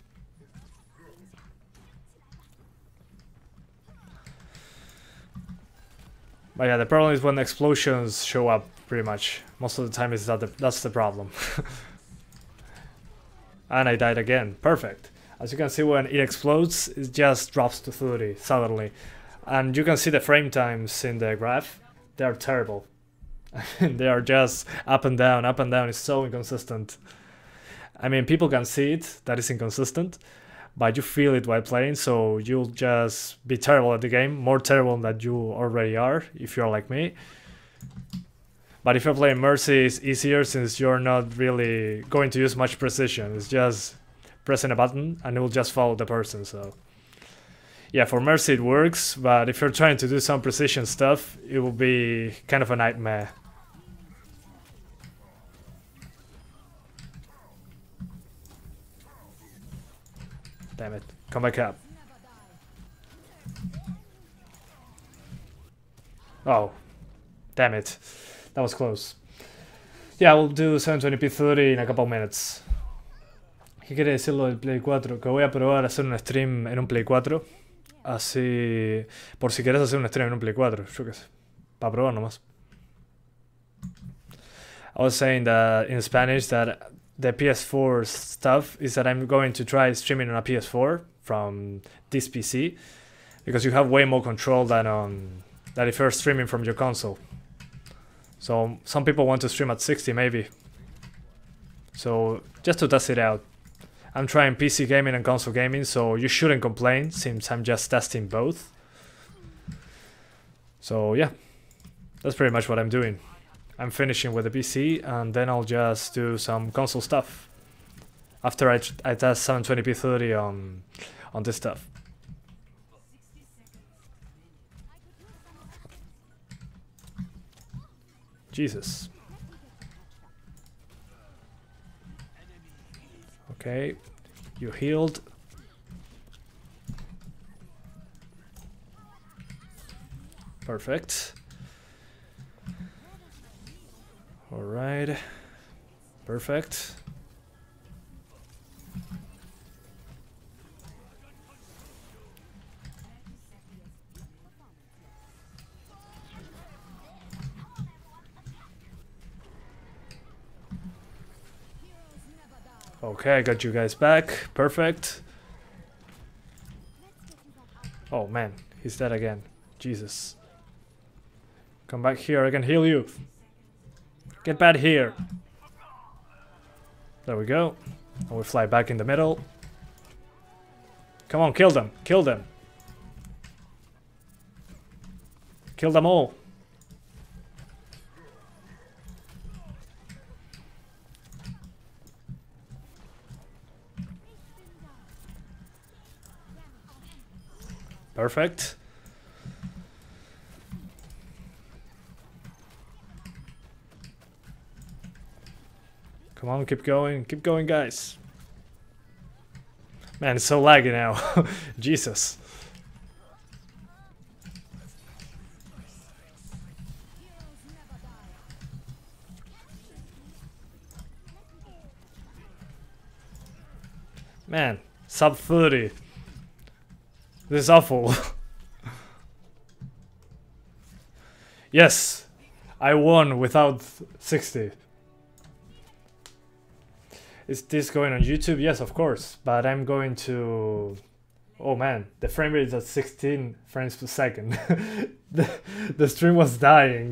But yeah, the problem is when explosions show up, pretty much. Most of the time is that's the problem. And I died again. Perfect. As you can see, when it explodes, it just drops to 30 suddenly. And you can see the frame times in the graph. They are terrible. They are just up and down. It's so inconsistent. I mean, people can see it, that is inconsistent. But you feel it while playing, so you'll just be terrible at the game. More terrible than you already are, if you're like me. But if you're playing Mercy, it's easier since you're not really going to use much precision. It's just pressing a button and it will just follow the person, so... Yeah, for Mercy it works, but if you're trying to do some precision stuff, it will be kind of a nightmare. Damn it. Come back up. Oh. Damn it. That was close. Yeah, we'll do 720p 30 in a couple minutes. ¿Qué quiere decir lo del Play 4? Que voy a probar hacer un stream en un Play 4. Así... Por si querés hacer un stream en un Play 4. Yo qué sé. Para probar nomás. I was saying that in Spanish that the PS4 stuff is that I'm going to try streaming on a PS4 from this PC. Because you have way more control than if you're streaming from your console. So some people want to stream at 60 maybe. So just to test it out. I'm trying PC gaming and console gaming, so you shouldn't complain since I'm just testing both. So yeah, that's pretty much what I'm doing. I'm finishing with the PC and then I'll just do some console stuff after I test 720p 30 on this stuff. Jesus. Okay, you healed. Perfect. All right. Perfect. Okay, I got you guys back. Perfect. Oh man, he's dead again. Jesus. Come back here, I can heal you. Get back here. There we go. And we fly back in the middle. Come on, kill them. Kill them. Kill them all. Perfect. Come on, keep going, guys. Man, it's so laggy now. Jesus. Man, sub 30. This is awful. Yes, I won without 60. Is this going on YouTube? Yes, of course, but I'm going to... Oh man, the frame rate is at 16 frames per second. the stream was dying.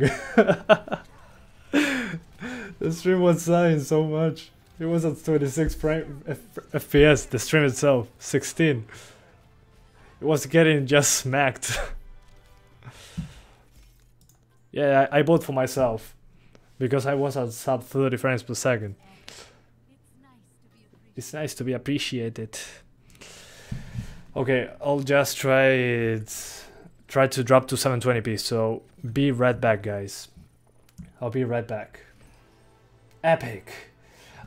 The stream was dying so much. It was at 26 FPS, the stream itself, 16. It was getting just smacked. Yeah, I bought for myself because I was at sub 30 frames per second. It's nice to be appreciated. Okay, I'll just try to drop to 720p, so be right back, guys. I'll be right back. Epic.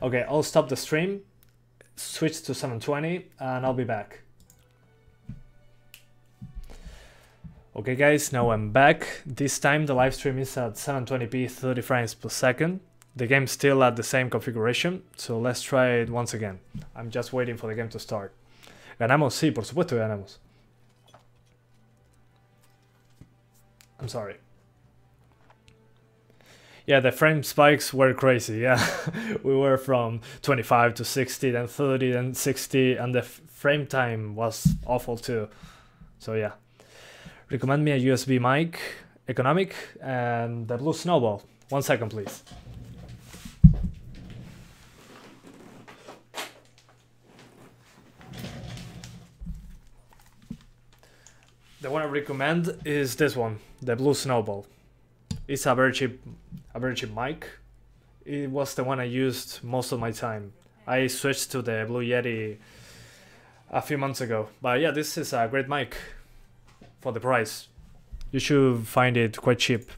Okay, I'll stop the stream, switch to 720, and I'll be back. Okay guys, now I'm back. This time the live stream is at 720p 30 frames per second. The game's still at the same configuration, so let's try it once again. I'm just waiting for the game to start. Ganamos, sí, por supuesto que ganamos. I'm sorry. Yeah, the frame spikes were crazy, yeah. We were from 25 to 60, then 30, then 60, and the frame time was awful too. So yeah. Recommend me a USB mic, economic, and the blue snowball. 1 second, please. The one I recommend is this one, the blue snowball. It's a very cheap mic. It was the one I used most of my time. I switched to the Blue Yeti a few months ago. But yeah, this is a great mic for the price. You should find it quite cheap.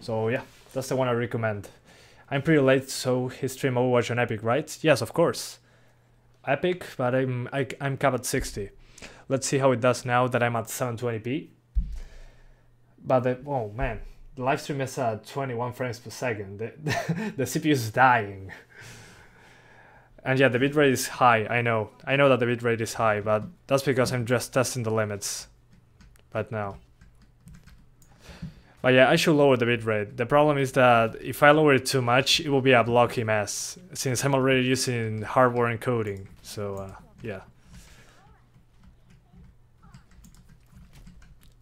So yeah, that's the one I recommend. I'm pretty late, so he streamed Overwatch on Epic, right? Yes, of course. epic, but I'm capped at 60. Let's see how it does now that I'm at 720p. But oh man, the live stream is at 21 frames per second. The CPU is dying. And yeah, the bitrate is high. I know that the bitrate is high, but that's because I'm just testing the limits right now. But yeah, I should lower the bitrate. The problem is that if I lower it too much, it will be a blocky mess, since I'm already using hardware encoding. So yeah.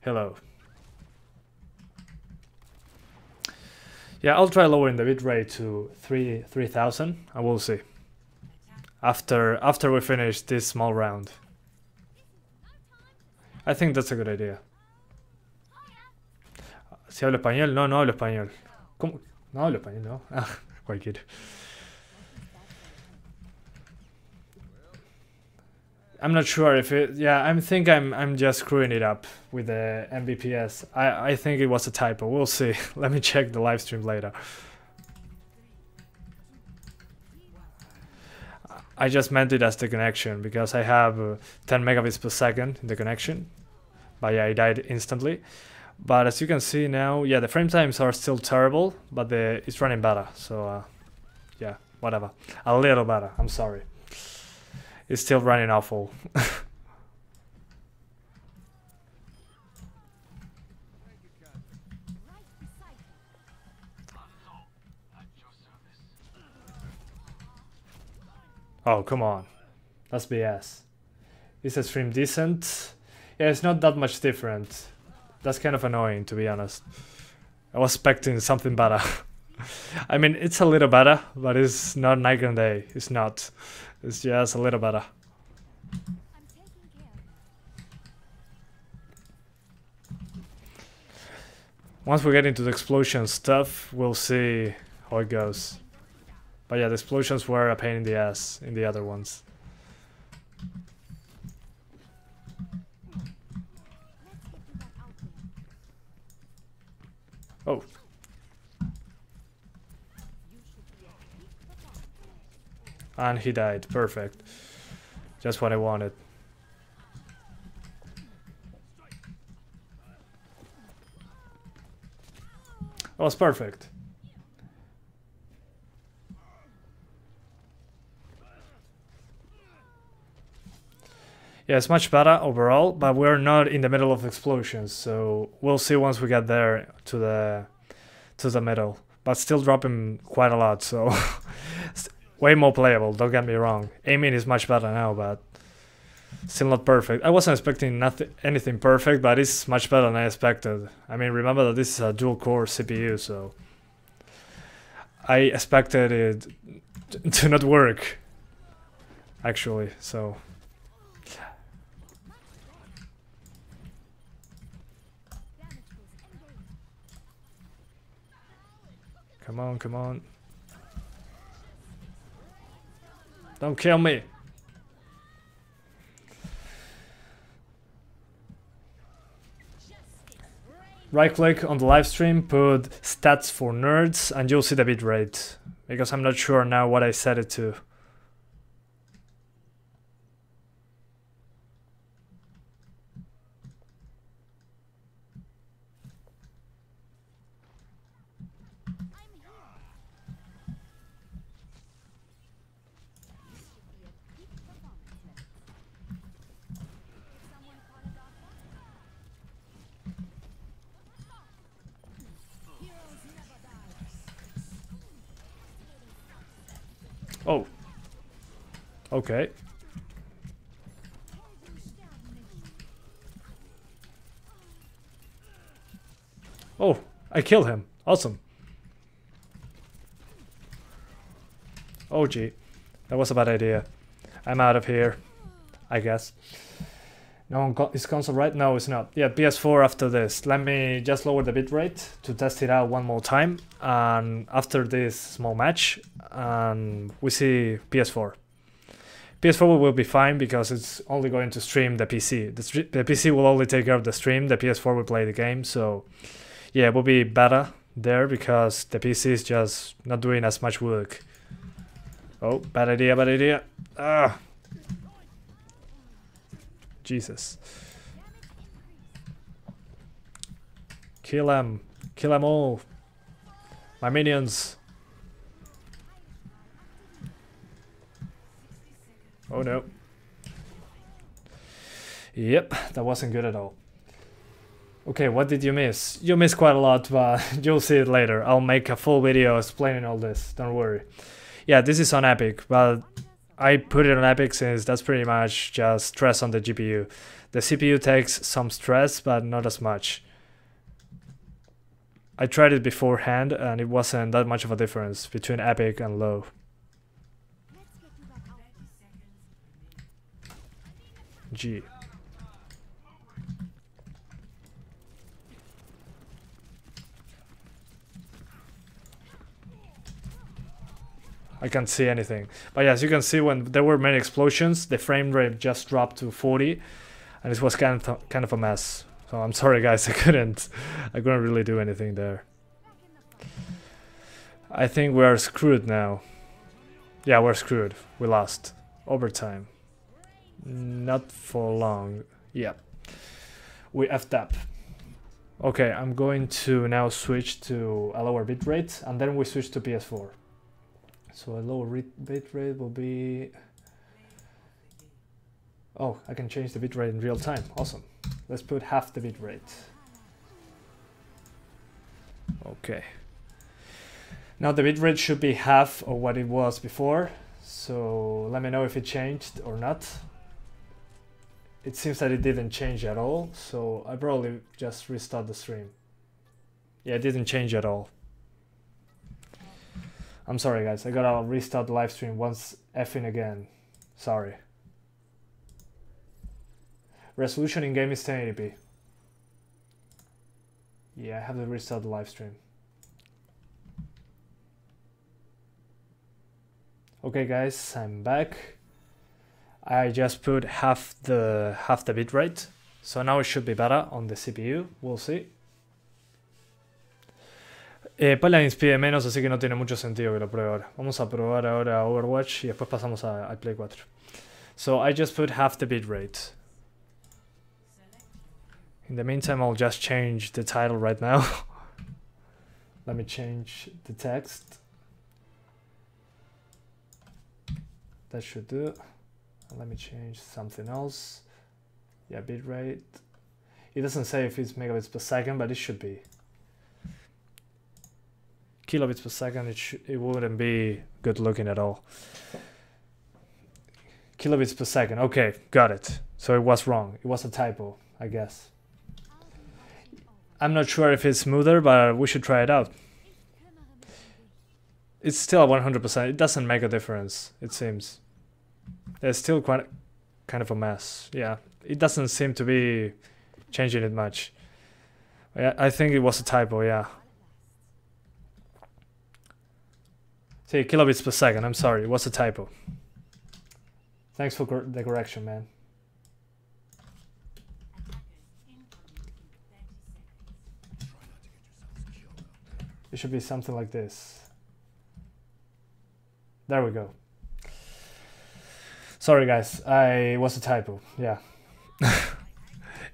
Hello. Yeah, I'll try lowering the bitrate to 3000, and we'll see. After we finish this small round. I think that's a good idea. Si hablo español, no hablo español. ¿Cómo? No hablo español, no. Ah, cualquiera. I'm not sure if it. Yeah, I think I'm just screwing it up with the Mbps. I think it was a typo. We'll see. Let me check the live stream later. I just meant it as the connection because I have 10 megabits per second in the connection. But yeah, it died instantly. But as you can see now, yeah, the frame times are still terrible, but it's running better. So yeah, whatever. A little better. I'm sorry. It's still running awful. Oh, come on. That's BS. Is the stream decent? Yeah, it's not that much different. That's kind of annoying, to be honest. I was expecting something better. I mean, it's a little better, but it's not night and day. It's not. It's just a little better. Once we get into the explosion stuff, we'll see how it goes. But yeah, the explosions were a pain in the ass in the other ones. Oh. And he died. Perfect. Just what I wanted. That was perfect. Yeah, it's much better overall, but we're not in the middle of explosions, so we'll see once we get there to the middle. But still dropping quite a lot, so way more playable, don't get me wrong. Aiming is much better now, but still not perfect. I wasn't expecting anything perfect, but it's much better than I expected. I mean, remember that this is a dual-core CPU, so I expected it to not work, actually, so... Come on, come on. Don't kill me. Right click on the live stream, put stats for nerds, and you'll see the bitrate. Because I'm not sure now what I set it to. Oh. Okay. Oh, I killed him. Awesome. Oh gee. That was a bad idea. I'm out of here, I guess. No, is console right? No, it's not. Yeah, PS4 after this. Let me just lower the bitrate to test it out one more time. And after this small match, we see PS4. PS4 will be fine because it's only going to stream the PC. The PC will only take care of the stream. The PS4 will play the game. So yeah, it will be better there because the PC is just not doing as much work. Oh, bad idea, bad idea. Ah, Jesus. Kill them. Kill them all. My minions. Oh no. Yep, that wasn't good at all. Okay, what did you miss? You missed quite a lot, but you'll see it later. I'll make a full video explaining all this, don't worry. Yeah, this is on Epic, but I put it on Epic since that's pretty much just stress on the GPU. The CPU takes some stress, but not as much. I tried it beforehand, and it wasn't that much of a difference between Epic and low. G. I can't see anything. But yeah, as you can see, when there were many explosions, the frame rate just dropped to 40, and it was kind of a mess. So I'm sorry, guys, I couldn't really do anything there. I think we are screwed now. Yeah, we're screwed. We lost. Overtime. Not for long. Yeah. We effed up. Okay, I'm going to now switch to a lower bitrate, and then we switch to PS4. So a lower bitrate will be... Oh, I can change the bitrate in real time. Awesome. Let's put half the bitrate. Okay. Now the bitrate should be half of what it was before. So let me know if it changed or not. It seems that it didn't change at all. So I probably just restart the stream. Yeah, it didn't change at all. I'm sorry, guys. I gotta restart the live stream once effing again. Sorry. Resolution in game is 1080p. Yeah, I have to restart the live stream. Okay, guys, I'm back. I just put half the bitrate, so now it should be better on the CPU. We'll see. Paladins pide menos, así que no tiene mucho sentido que lo pruebe ahora. Vamos a probar ahora Overwatch y después pasamos al Play 4. So I just put half the bitrate. In the meantime, I'll just change the title right now. Let me change the text. That should do. Let me change something else. Yeah, bitrate. It doesn't say if it's megabits per second, but it should be. Kilobits per second, it wouldn't be good looking at all. Kilobits per second, okay, got it. So it was wrong, it was a typo, I guess. I'm not sure if it's smoother, but we should try it out. It's still 100%, it doesn't make a difference, it seems. It's still quite kind of a mess, yeah. It doesn't seem to be changing it much. I think it was a typo, yeah. See, kilobits per second, I'm sorry, it was a typo. Thanks for the correction, man. It should be something like this. There we go. Sorry guys, it was a typo, yeah.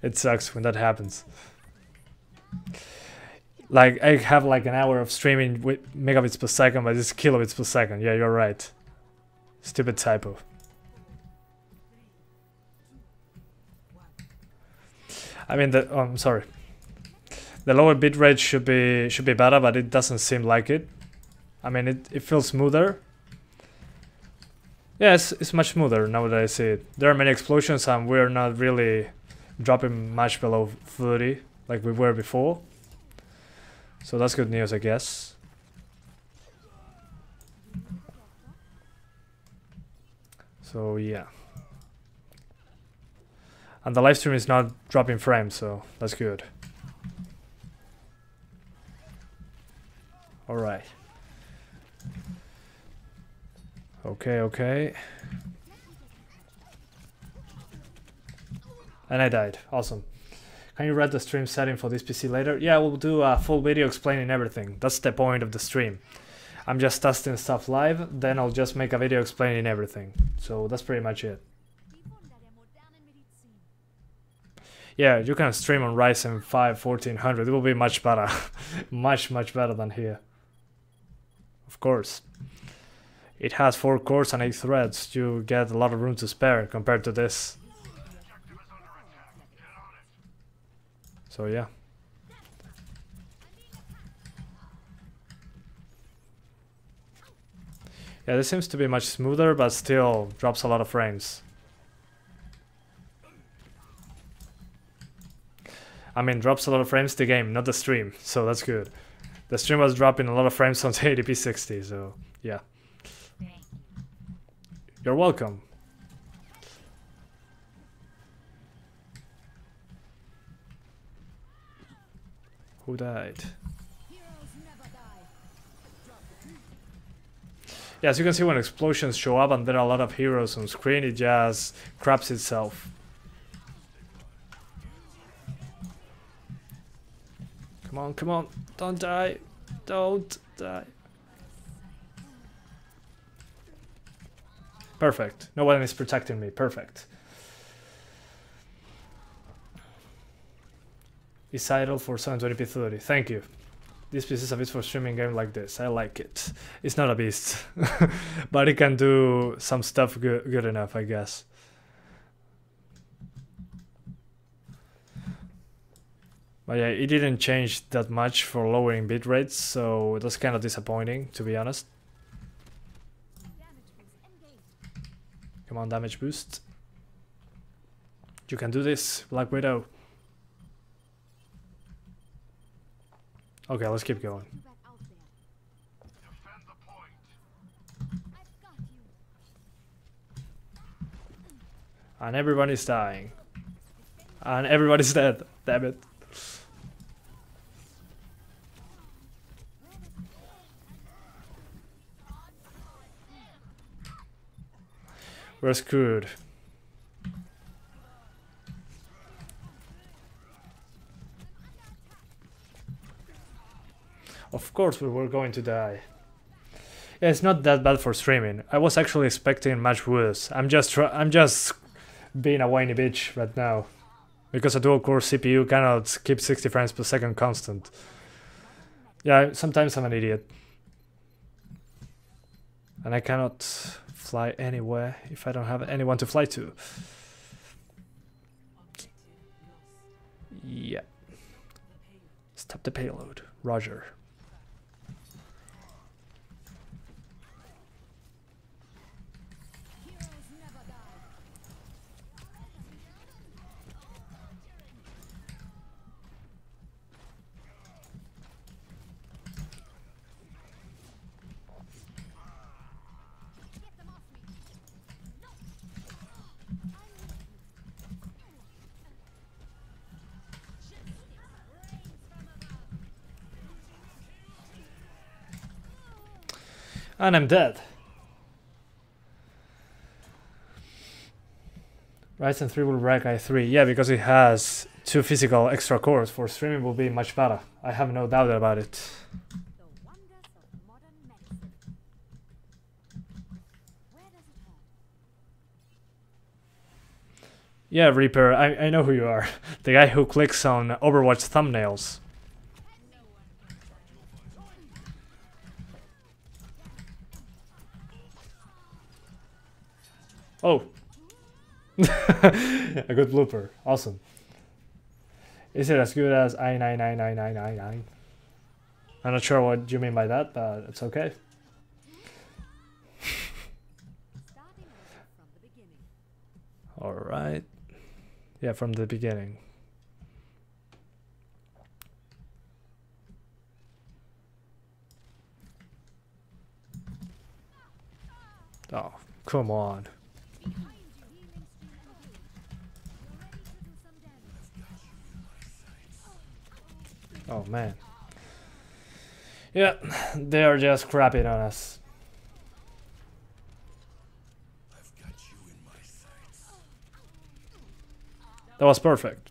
It sucks when that happens. Like, I have like an hour of streaming with megabits per second, but it's kilobits per second. Yeah, you're right. Stupid typo. I mean, I'm sorry. The lower bitrate should be better, but it doesn't seem like it. I mean, it feels smoother. Yes, it's much smoother now that I see it. There are many explosions, and we're not really dropping much below 30 like we were before. So that's good news, I guess. So yeah. And the live stream is not dropping frames, so that's good. Alright. Okay, okay. And I died. Awesome. Can you read the stream setting for this PC later? Yeah, we'll do a full video explaining everything. That's the point of the stream. I'm just testing stuff live, then I'll just make a video explaining everything. So that's pretty much it. Yeah, you can stream on Ryzen 5 1400. It will be much better. much better than here. Of course. It has 4 cores and 8 threads. You get a lot of room to spare compared to this. So yeah. Yeah, this seems to be much smoother, but still drops a lot of frames. I mean, drops a lot of frames the game, not the stream, so that's good. The stream was dropping a lot of frames on 1080p 60, so yeah. You're welcome. Who died? Yeah, as you can see, when explosions show up and there are a lot of heroes on screen, it just craps itself. Come on, come on, don't die, don't die. Perfect, no one is protecting me, perfect. It's idle for 720p 30, thank you. This piece is a bit for streaming game like this, I like it. It's not a beast, but it can do some stuff good enough, I guess. But yeah, it didn't change that much for lowering bitrates, so that's kind of disappointing, to be honest. Come on, damage boost. You can do this, Black Widow. Okay, let's keep going. And everybody's dying. And everybody's dead, damn it. We're screwed. Of course we were going to die. Yeah, it's not that bad for streaming. I was actually expecting much worse. I'm just being a whiny bitch right now. Because a dual-core CPU cannot keep 60 frames per second constant. Yeah, sometimes I'm an idiot. And I cannot fly anywhere if I don't have anyone to fly to. Yeah. Stop the payload. Roger. And I'm dead. Ryzen 3 will wreck i3. Yeah, because it has 2 physical extra cores. For streaming will be much better. I have no doubt about it. Yeah, Reaper, I know who you are. The guy who clicks on Overwatch thumbnails. Oh. A good blooper. Awesome. Is it as good as I99999? I'm not sure what you mean by that, but it's okay. Alright. Yeah, from the beginning. Oh, come on. Oh man. Yeah, they are just crapping on us. That was perfect.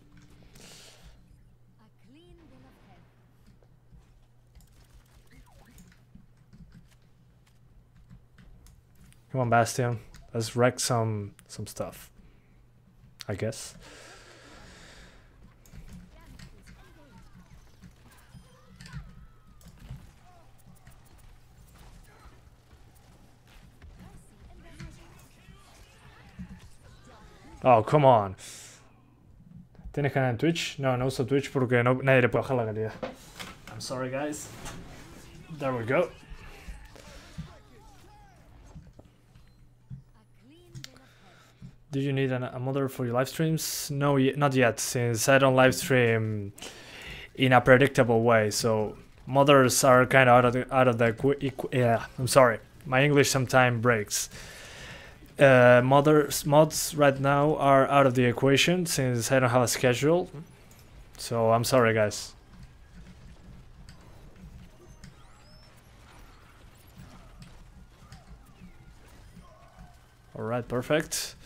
Come on, Bastion. Let's wreck some stuff, I guess. Oh, come on. ¿Tienes canal en Twitch? No, no uso Twitch porque no, nadie le puede bajar la calidad. I'm sorry, guys. There we go. Do you need a modder for your live streams? No, not yet, since I don't live stream in a predictable way. So modders are kind of out of the yeah. I'm sorry, my English sometimes breaks. Mods right now are out of the equation since I don't have a schedule. So I'm sorry, guys. All right, perfect.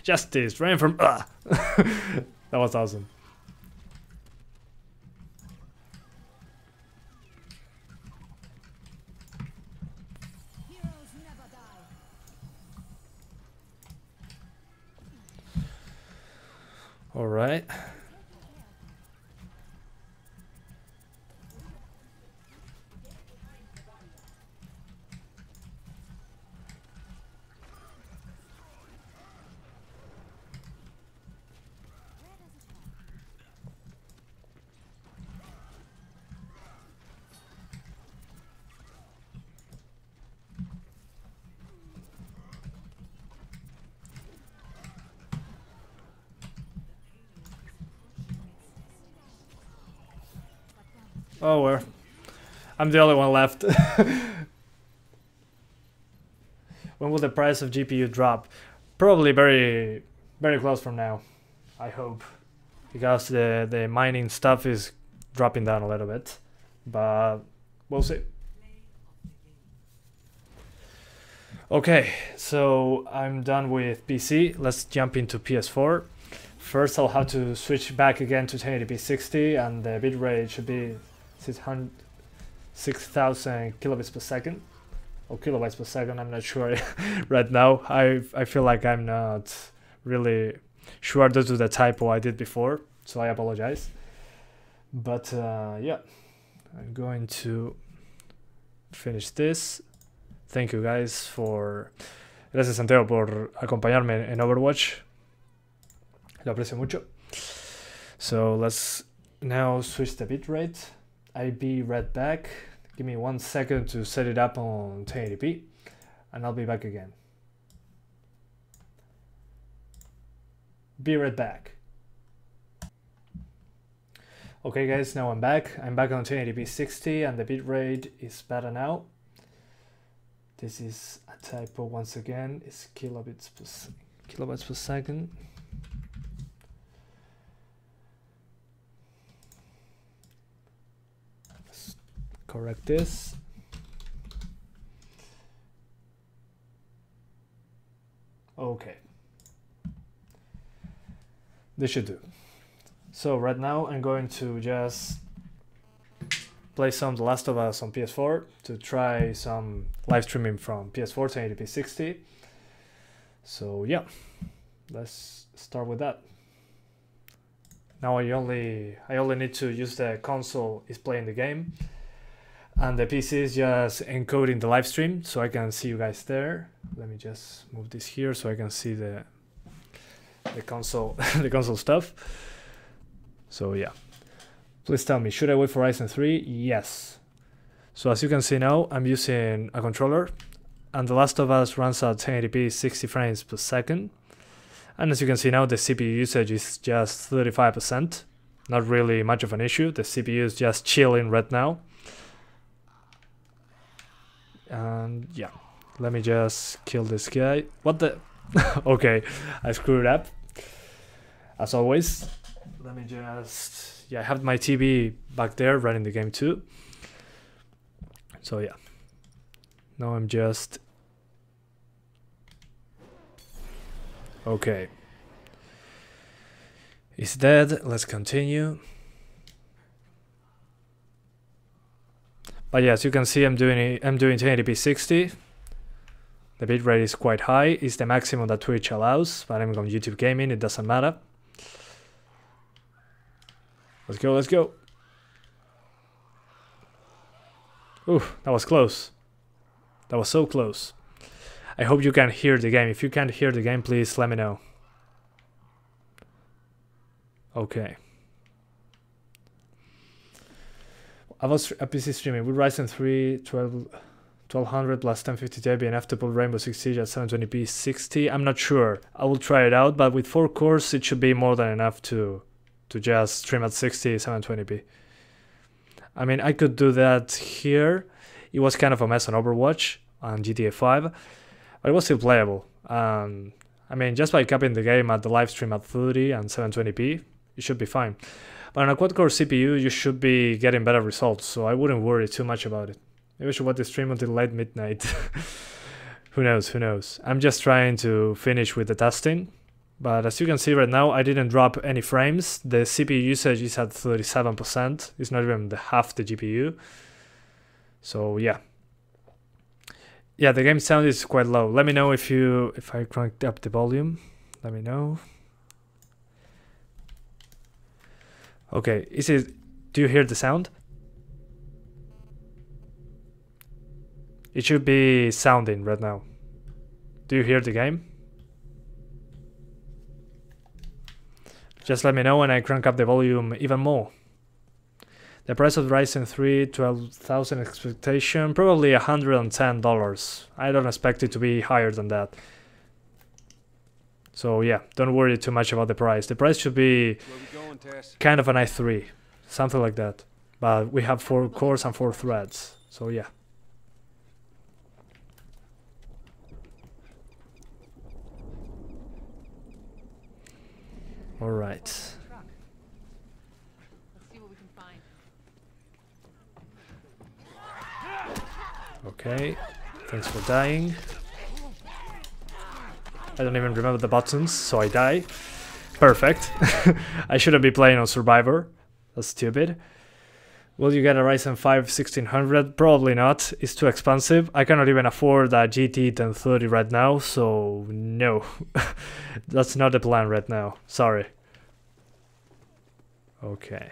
Justice, rain from. That was awesome. All right. Oh, well, I'm the only one left. When will the price of GPU drop? Probably very, very close from now, I hope, because the mining stuff is dropping down a little bit, but we'll see. Okay, so I'm done with PC. Let's jump into PS4. First, I'll have to switch back again to 1080p 60, and the bitrate should be 6,000 kilobits per second, or kilobytes per second. I'm not sure right now. I feel like I'm not really sure due to the typo I did before, so I apologize. But yeah, I'm going to finish this. Thank you guys for... Gracias, Santiago, por acompañarme en Overwatch. Lo aprecio mucho. So let's now switch the bitrate. I'll be right back. Give me 1 second to set it up on 1080p, and I'll be back again. Be right back. Okay guys, now I'm back. I'm back on 1080p 60 and the bitrate is better now. This is a typo once again. It's kilobytes per second. Let's correct this. Okay. This should do. So right now I'm going to just play some The Last of Us on PS4 to try some live streaming from PS4 to 1080p 60. So yeah, let's start with that. Now I only need to use the console is playing the game, and the PC is just encoding the live stream so I can see you guys there. Let me just move this here so I can see the console the console stuff. So yeah, please tell me, should I wait for Ryzen 3? Yes. So as you can see now, I'm using a controller, and The Last of Us runs at 1080p 60 frames per second. And as you can see now, the CPU usage is just 35%. Not really much of an issue. The CPU is just chilling right now. And yeah, let me just kill this guy. What the? Okay, I screwed up. As always. Let me just... Yeah, I have my TV back there running the game too. So yeah. Now I'm just... Okay. It's dead. Let's continue. But yeah, as you can see, I'm doing 1080p 60. The bitrate is quite high. It's the maximum that Twitch allows, but I'm on YouTube Gaming, it doesn't matter. Let's go, let's go. Ooh, that was close. That was so close. I hope you can hear the game. If you can't hear the game, please let me know. Okay. I was a PC streaming with Ryzen 3 1200 plus 1050 Ti enough to pull Rainbow Six Siege at 720p 60. I'm not sure. I will try it out, but with 4 cores it should be more than enough to just stream at 60 720p. I mean, I could do that here. It was kind of a mess on Overwatch on GTA 5, but it was still playable. I mean, just by capping the game at the live stream at 30 and 720p, it should be fine. But on a quad-core CPU, you should be getting better results, so I wouldn't worry too much about it. Maybe I should watch the stream until late midnight. Who knows, who knows. I'm just trying to finish with the testing. But as you can see right now, I didn't drop any frames. The CPU usage is at 37%. It's not even half the GPU. So yeah. Yeah, the game sound is quite low. Let me know if I cranked up the volume. Let me know. Okay, do you hear the sound? It should be sounding right now. Do you hear the game? Just let me know when I crank up the volume even more. The price of Ryzen 3 12,000 expectation, probably $110. I don't expect it to be higher than that. So yeah, don't worry too much about the price. The price should be kind of an i3, something like that. But we have 4 cores and 4 threads, so yeah. All right. Okay, thanks for dying. I don't even remember the buttons, so I die. Perfect. I shouldn't be playing on Survivor. That's stupid. Will you get a Ryzen 5 1600? Probably not. It's too expensive. I cannot even afford a GT 1030 right now, so no. That's not the plan right now. Sorry. Okay.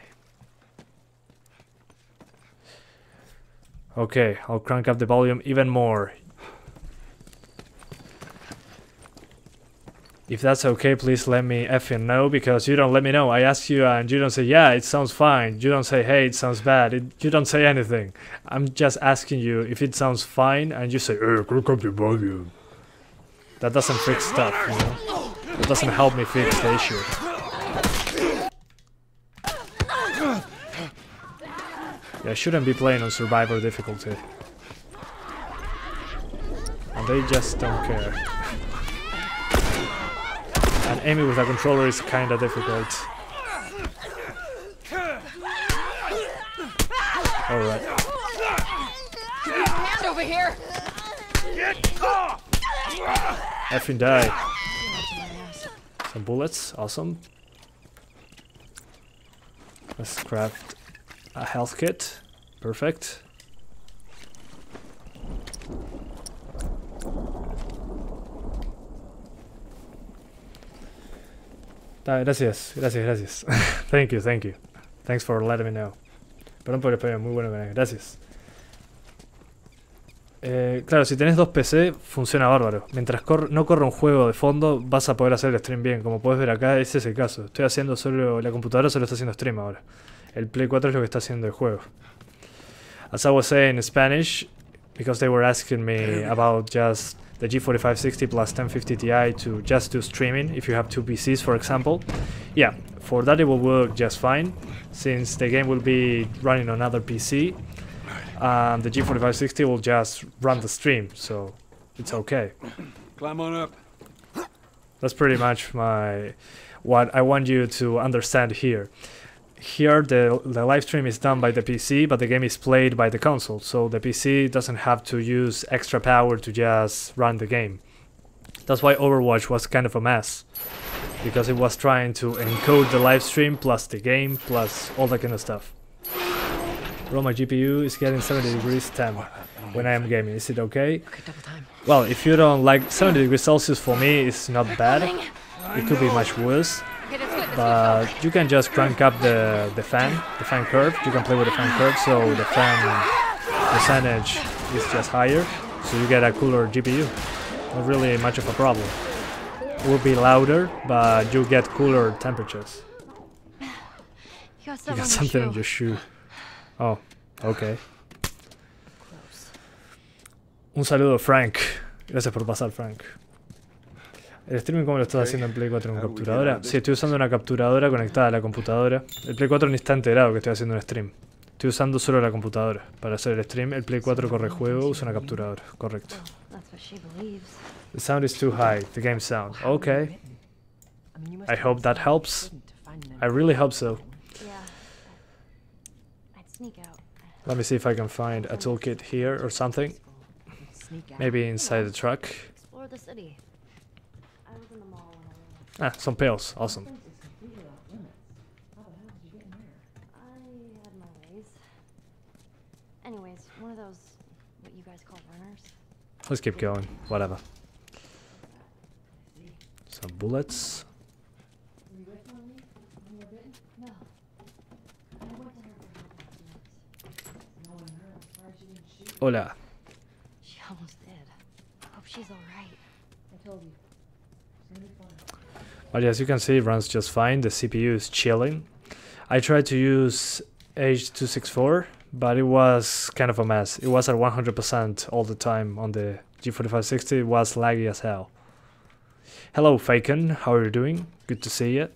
Okay, I'll crank up the volume even more. If that's okay, please let me effing know, because you don't let me know. I ask you and you don't say, yeah, it sounds fine. You don't say, hey, it sounds bad. You don't say anything. I'm just asking you if it sounds fine and you say, hey, crank up the volume. That doesn't fix stuff, you know? It doesn't help me fix the issue. Yeah, I shouldn't be playing on Survivor difficulty. And they just don't care. And aiming with a controller is kinda difficult. Alright. Hand over here! Effing die. Some bullets, awesome. Let's craft a health kit. Perfect. Gracias. Thank you. Thanks for letting me know. Perdón por el español, muy bueno. Gracias. Claro, si tenés dos PC, funciona bárbaro. Mientras no corra un juego de fondo, vas a poder hacer el stream bien. Como puedes ver acá, ese es el caso. Estoy haciendo solo... La computadora solo está haciendo stream ahora. El Play 4 es lo que está haciendo el juego. As I was saying in Spanish, because they were asking me about just the G4560 plus 1050 Ti to just do streaming if you have 2 PCs, for example. Yeah, for that it will work just fine, since the game will be running on another PC. The G4560 will just run the stream, so it's okay. Climb on up. That's pretty much what I want you to understand here. Here the live stream is done by the PC, but the game is played by the console, so the PC doesn't have to use extra power to just run the game. That's why Overwatch was kind of a mess, because it was trying to encode the live stream plus the game plus all that kind of stuff. Bro, my GPU is getting 70 degrees temp when I am gaming. Is it okay? Well, if you don't like 70 degrees Celsius, for me it's not bad. It could be much worse. But you can just crank up the fan curve. You can play with the fan curve, so the fan percentage is just higher. so you get a cooler GPU. Not really much of a problem. It will be louder, but you get cooler temperatures. You got Something on your shoe. Oh, okay. Un saludo, Frank. Gracias por pasar, Frank. ¿El streaming cómo lo estás haciendo en Play 4 con capturadora? Sí, estoy usando una capturadora conectada a la computadora. El Play 4 no está enterado que estoy haciendo un stream. Estoy usando solo la computadora para hacer el stream. El Play 4 corre juego, usa una capturadora. Correcto. The sound is too high, the game sound. Okay. I hope that helps. I really hope so. Let me see if I can find a toolkit here or something. Maybe inside the truck. Ah, some pills. Awesome. Anyways, one of those, what you guys call runners. Let's keep going. Whatever. Some bullets. Hola. She almost did. Hope she's alright. I told you. But as you can see, it runs just fine. The CPU is chilling. I tried to use H.264, but it was kind of a mess. It was at 100% all the time on the G4560. It was laggy as hell. Hello, Faken. How are you doing? Good to see you.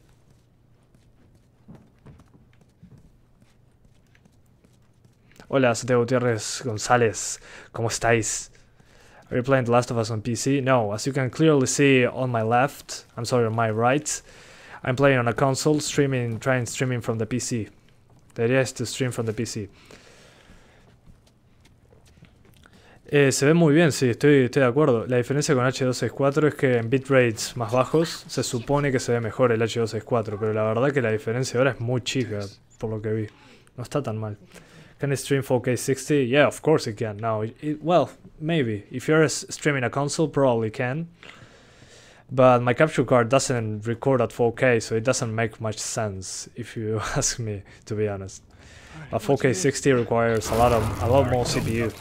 Hola, Santiago Gutiérrez González. ¿Cómo estáis? Are you playing The Last of Us on PC? No, as you can clearly see on my left, I'm sorry, on my right, I'm playing on a console, trying streaming from the PC. The idea is to stream from the PC. Se ve muy bien, sí, estoy de acuerdo. La diferencia con H.264 es que en bitrates más bajos se supone que se ve mejor el H.264, pero la verdad que la diferencia ahora es muy chica, por lo que vi. No está tan mal. Can it stream 4K 60? Yeah, of course it can. Now, well, maybe. If you're streaming a console, probably can. But my capture card doesn't record at 4K, so it doesn't make much sense, if you ask me, to be honest. A 4K 60 requires a lot more CPU.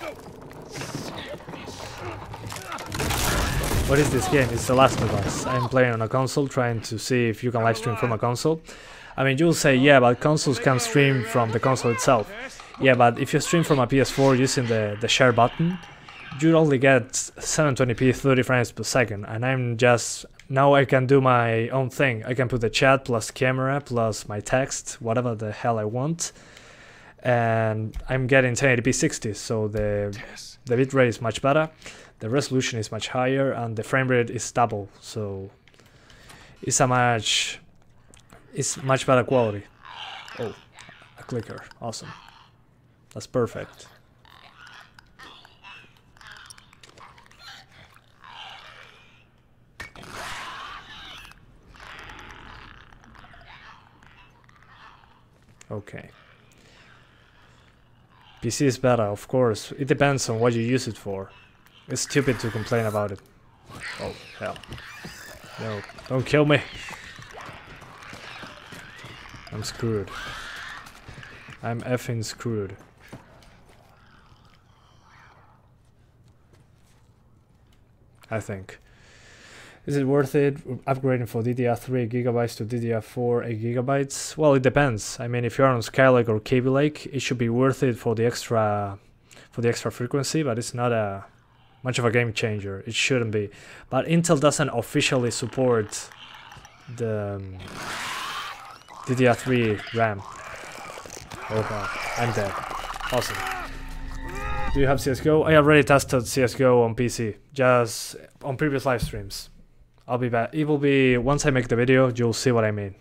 What is this game? It's The Last of Us. I'm playing on a console, trying to see if you can live stream from a console. I mean, you'll say, yeah, but consoles can stream from the console itself. Yeah, but if you stream from a PS4 using the share button, you only get 720p 30 frames per second, and now I can do my own thing. I can put the chat plus camera plus my text, whatever the hell I want, and I'm getting 1080p 60, so the bitrate is much better, the resolution is much higher, and the frame rate is double, so it's much better quality. Oh, a clicker, awesome. That's perfect. Okay. PC is better, of course. It depends on what you use it for. It's stupid to complain about it. Oh, hell. No, don't kill me. I'm screwed. I'm effing screwed. I think. Is it worth it upgrading for DDR3 8GB to DDR4 8GB? Well, it depends. I mean, if you're on Skylake or Kaby Lake, it should be worth it for the extra frequency, but it's not much of a game changer. It shouldn't be. But Intel doesn't officially support the DDR3 RAM. Oh god, I'm dead. Awesome. Do you have CSGO? I already tested CSGO on PC, just on previous live streams. I'll be back. It will be, once I make the video, you'll see what I mean.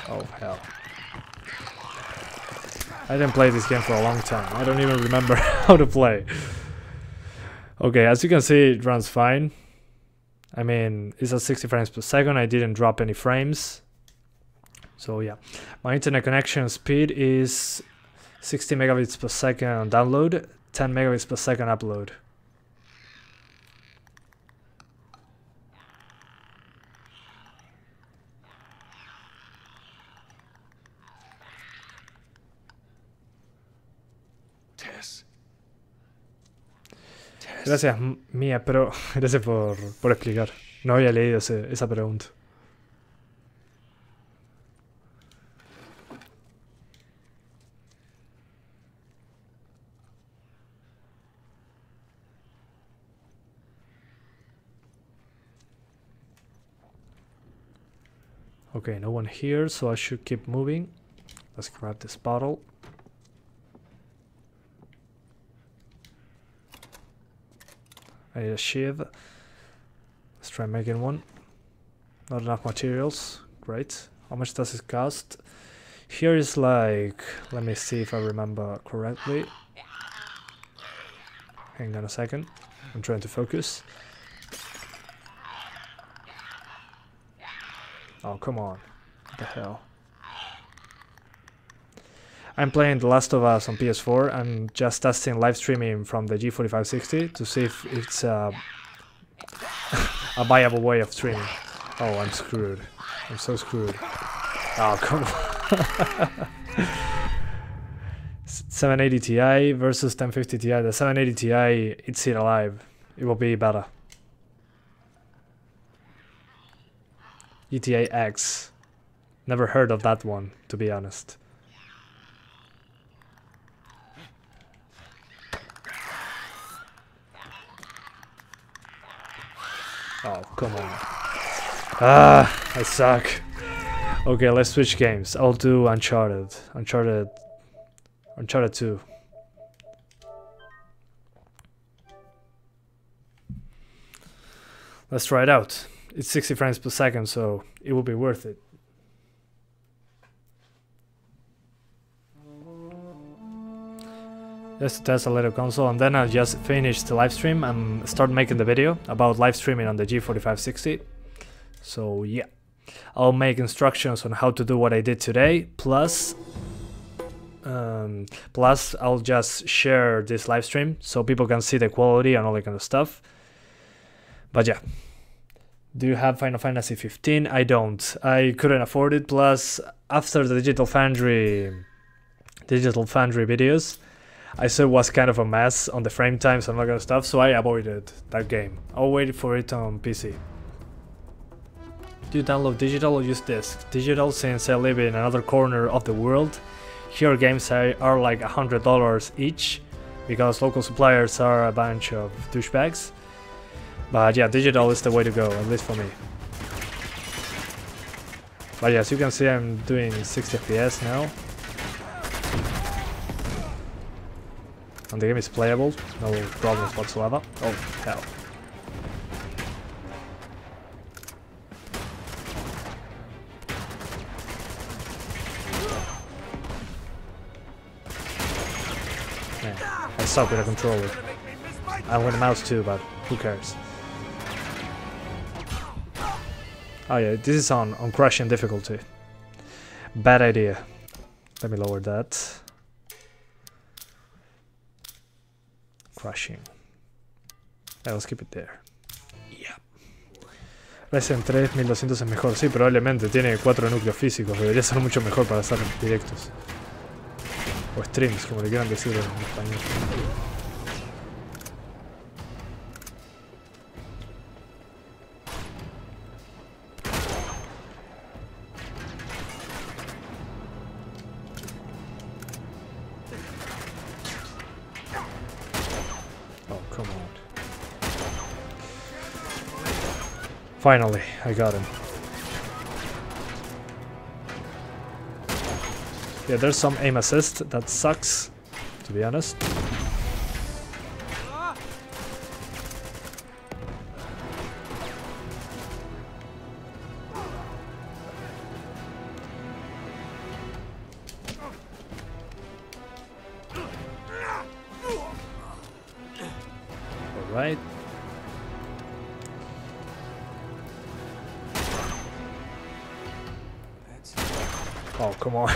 Oh hell. I didn't play this game for a long time. I don't even remember how to play. Okay, as you can see, it runs fine. I mean, it's at 60 frames per second. I didn't drop any frames. So yeah, my internet connection speed is 60 megabits per second on download, 10 megabits per second upload. Gracias, Mía, pero gracias por explicar. No había leído esa pregunta. Okay, no one here, so I should keep moving. Let's grab this bottle. I need a shiv. Let's try making one. Not enough materials. Great. How much does it cost? Here is like... Let me see if I remember correctly. Hang on a second. I'm trying to focus. Oh, come on. What the hell? I'm playing The Last of Us on PS4. I'm just testing live streaming from the G4560 to see if it's a viable way of streaming. Oh, I'm screwed. I'm so screwed. Oh, come on. 780 Ti versus 1050 Ti. The 780 Ti, it's it alive. It will be better. GTA X. Never heard of that one, to be honest. Oh, come on. Ah, I suck. Okay, let's switch games. I'll do Uncharted. Uncharted 2. Let's try it out. It's 60 frames per second, so it will be worth it. Just to test a little console, and then I'll just finish the live stream and start making the video about live streaming on the G4560. So yeah, I'll make instructions on how to do what I did today, plus I'll just share this live stream so people can see the quality and all that kind of stuff. But yeah, do you have Final Fantasy 15? I don't. I couldn't afford it. Plus, after the Digital Foundry videos, I saw it was kind of a mess on the frame times and all that kind of stuff, so I avoided that game. I'll wait for it on PC. Do you download digital or use disc? Digital, since I live in another corner of the world. Here games are like $100 each, because local suppliers are a bunch of douchebags. But yeah, digital is the way to go, at least for me. But yeah, as you can see, I'm doing 60 FPS now. And the game is playable, no problems whatsoever. Oh, hell. Man, I suck with a controller. And with a mouse too, but who cares? Oh yeah, this is on crushing difficulty. Bad idea. Let me lower that. Crushing. Yeah, let's keep it there. Yeah. Resident 3 1200 es mejor. Sí, probablemente. Tiene 4 núcleos físicos. Debería ser mucho mejor para hacer directos. O streams, como le quieran decir en español. Finally, I got him. Yeah, there's some aim assist that sucks, to be honest. All right. Oh, come on.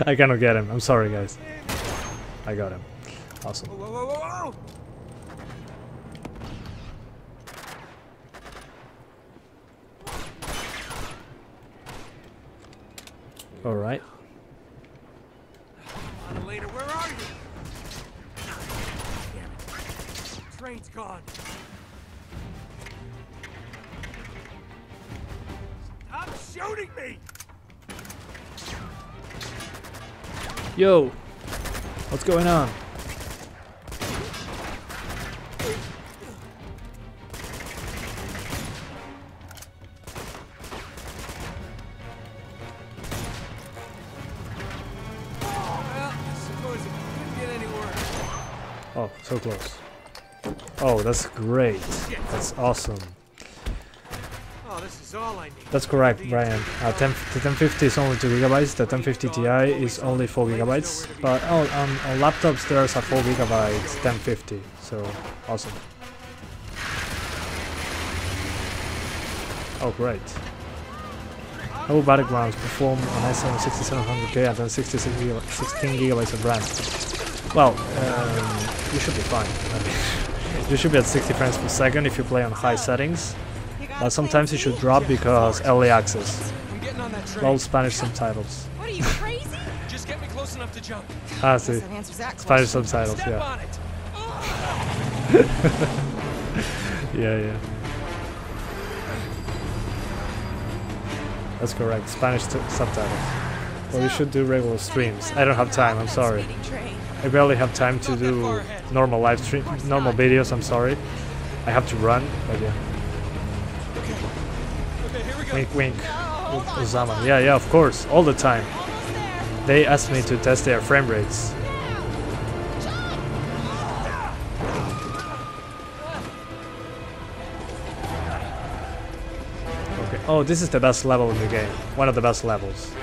I cannot get him. I'm sorry, guys. I got him. Awesome. All right. train's gone. Stop shooting me! Yo, what's going on? Oh, so close. Oh, that's great. That's awesome. Oh, this is all I need. That's correct, Brian. The 1050 is only 2 gigabytes. The 1050 Ti is only 4 gigabytes. But on laptops, there's a 4 gigabyte 1050. So awesome. Oh, great. How Battlegrounds perform on i7 6700K and then 16 gigabytes of RAM? Well, you should be fine. I mean, you should be at 60 frames per second if you play on high settings. But sometimes you should drop because early access. All Spanish subtitles. What are you crazy? Just get me close enough to jump. Ah, see. Spanish subtitles, yeah. Yeah. That's correct, Spanish subtitles. Well, you should do regular streams. I don't have time, I'm sorry. I barely have time to do normal live stream, normal videos, I'm sorry. I have to run, but yeah. Wink, wink. Uzama. Yeah, of course, all the time. They asked me to test their frame rates. Okay. Oh, this is the best level in the game. One of the best levels.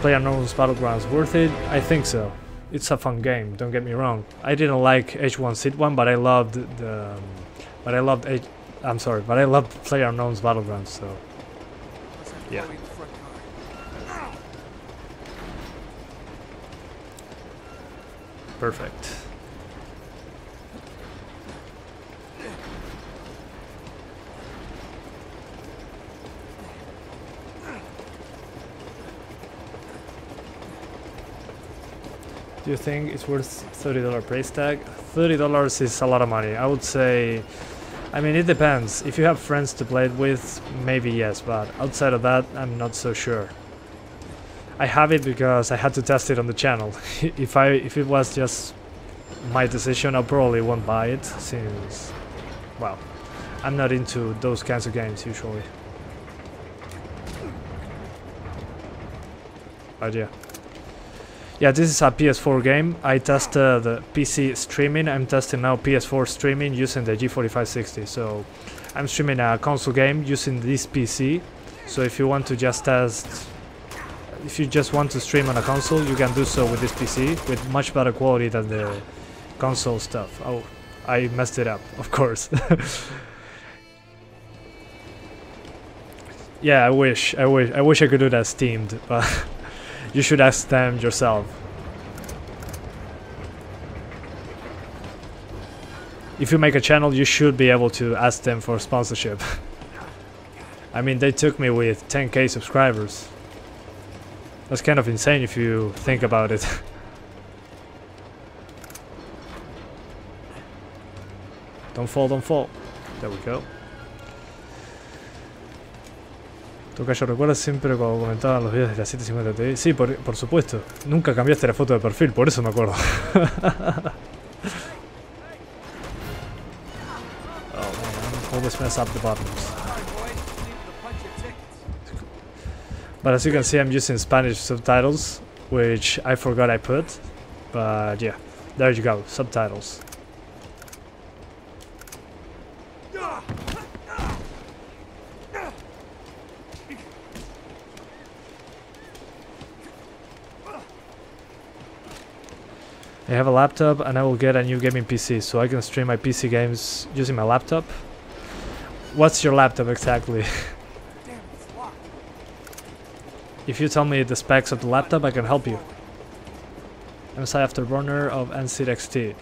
PlayerUnknown's Battlegrounds worth it? I think so. It's a fun game, don't get me wrong. I didn't like H1Z1, but I loved but I loved PlayerUnknown's Battlegrounds, so yeah. Perfect. Do you think it's worth $30 price tag? $30 is a lot of money. I would say, I mean, it depends. If you have friends to play it with, maybe yes, but outside of that, I'm not so sure. I have it because I had to test it on the channel. If it was just my decision, I probably won't buy it, since, well, I'm not into those kinds of games usually. But yeah. Yeah, this is a PS4 game. I tested the PC streaming. I'm testing now PS4 streaming using the G4560. So I'm streaming a console game using this PC. So if you want to just want to stream on a console, you can do so with this PC with much better quality than the console stuff. Oh, I messed it up, of course. Yeah, I wish I could do that steamed, but you should ask them yourself. If you make a channel, you should be able to ask them for sponsorship. I mean, they took me with 10k subscribers. That's kind of insane if you think about it. Don't fall, don't fall. There we go. Tocayo, ¿recuerdas siempre cuando comentaban los videos de la 750 Ti? Sí, por supuesto. Nunca cambiaste la foto de perfil, por eso me acuerdo. Oh man, I always mess up the buttons. But as you can see, I'm using Spanish subtitles, which I forgot I put. But yeah, there you go, subtitles. I have a laptop and I will get a new gaming PC so I can stream my PC games using my laptop. What's your laptop exactly? If you tell me the specs of the laptop, I can help you. MSI Afterburner of NCXT.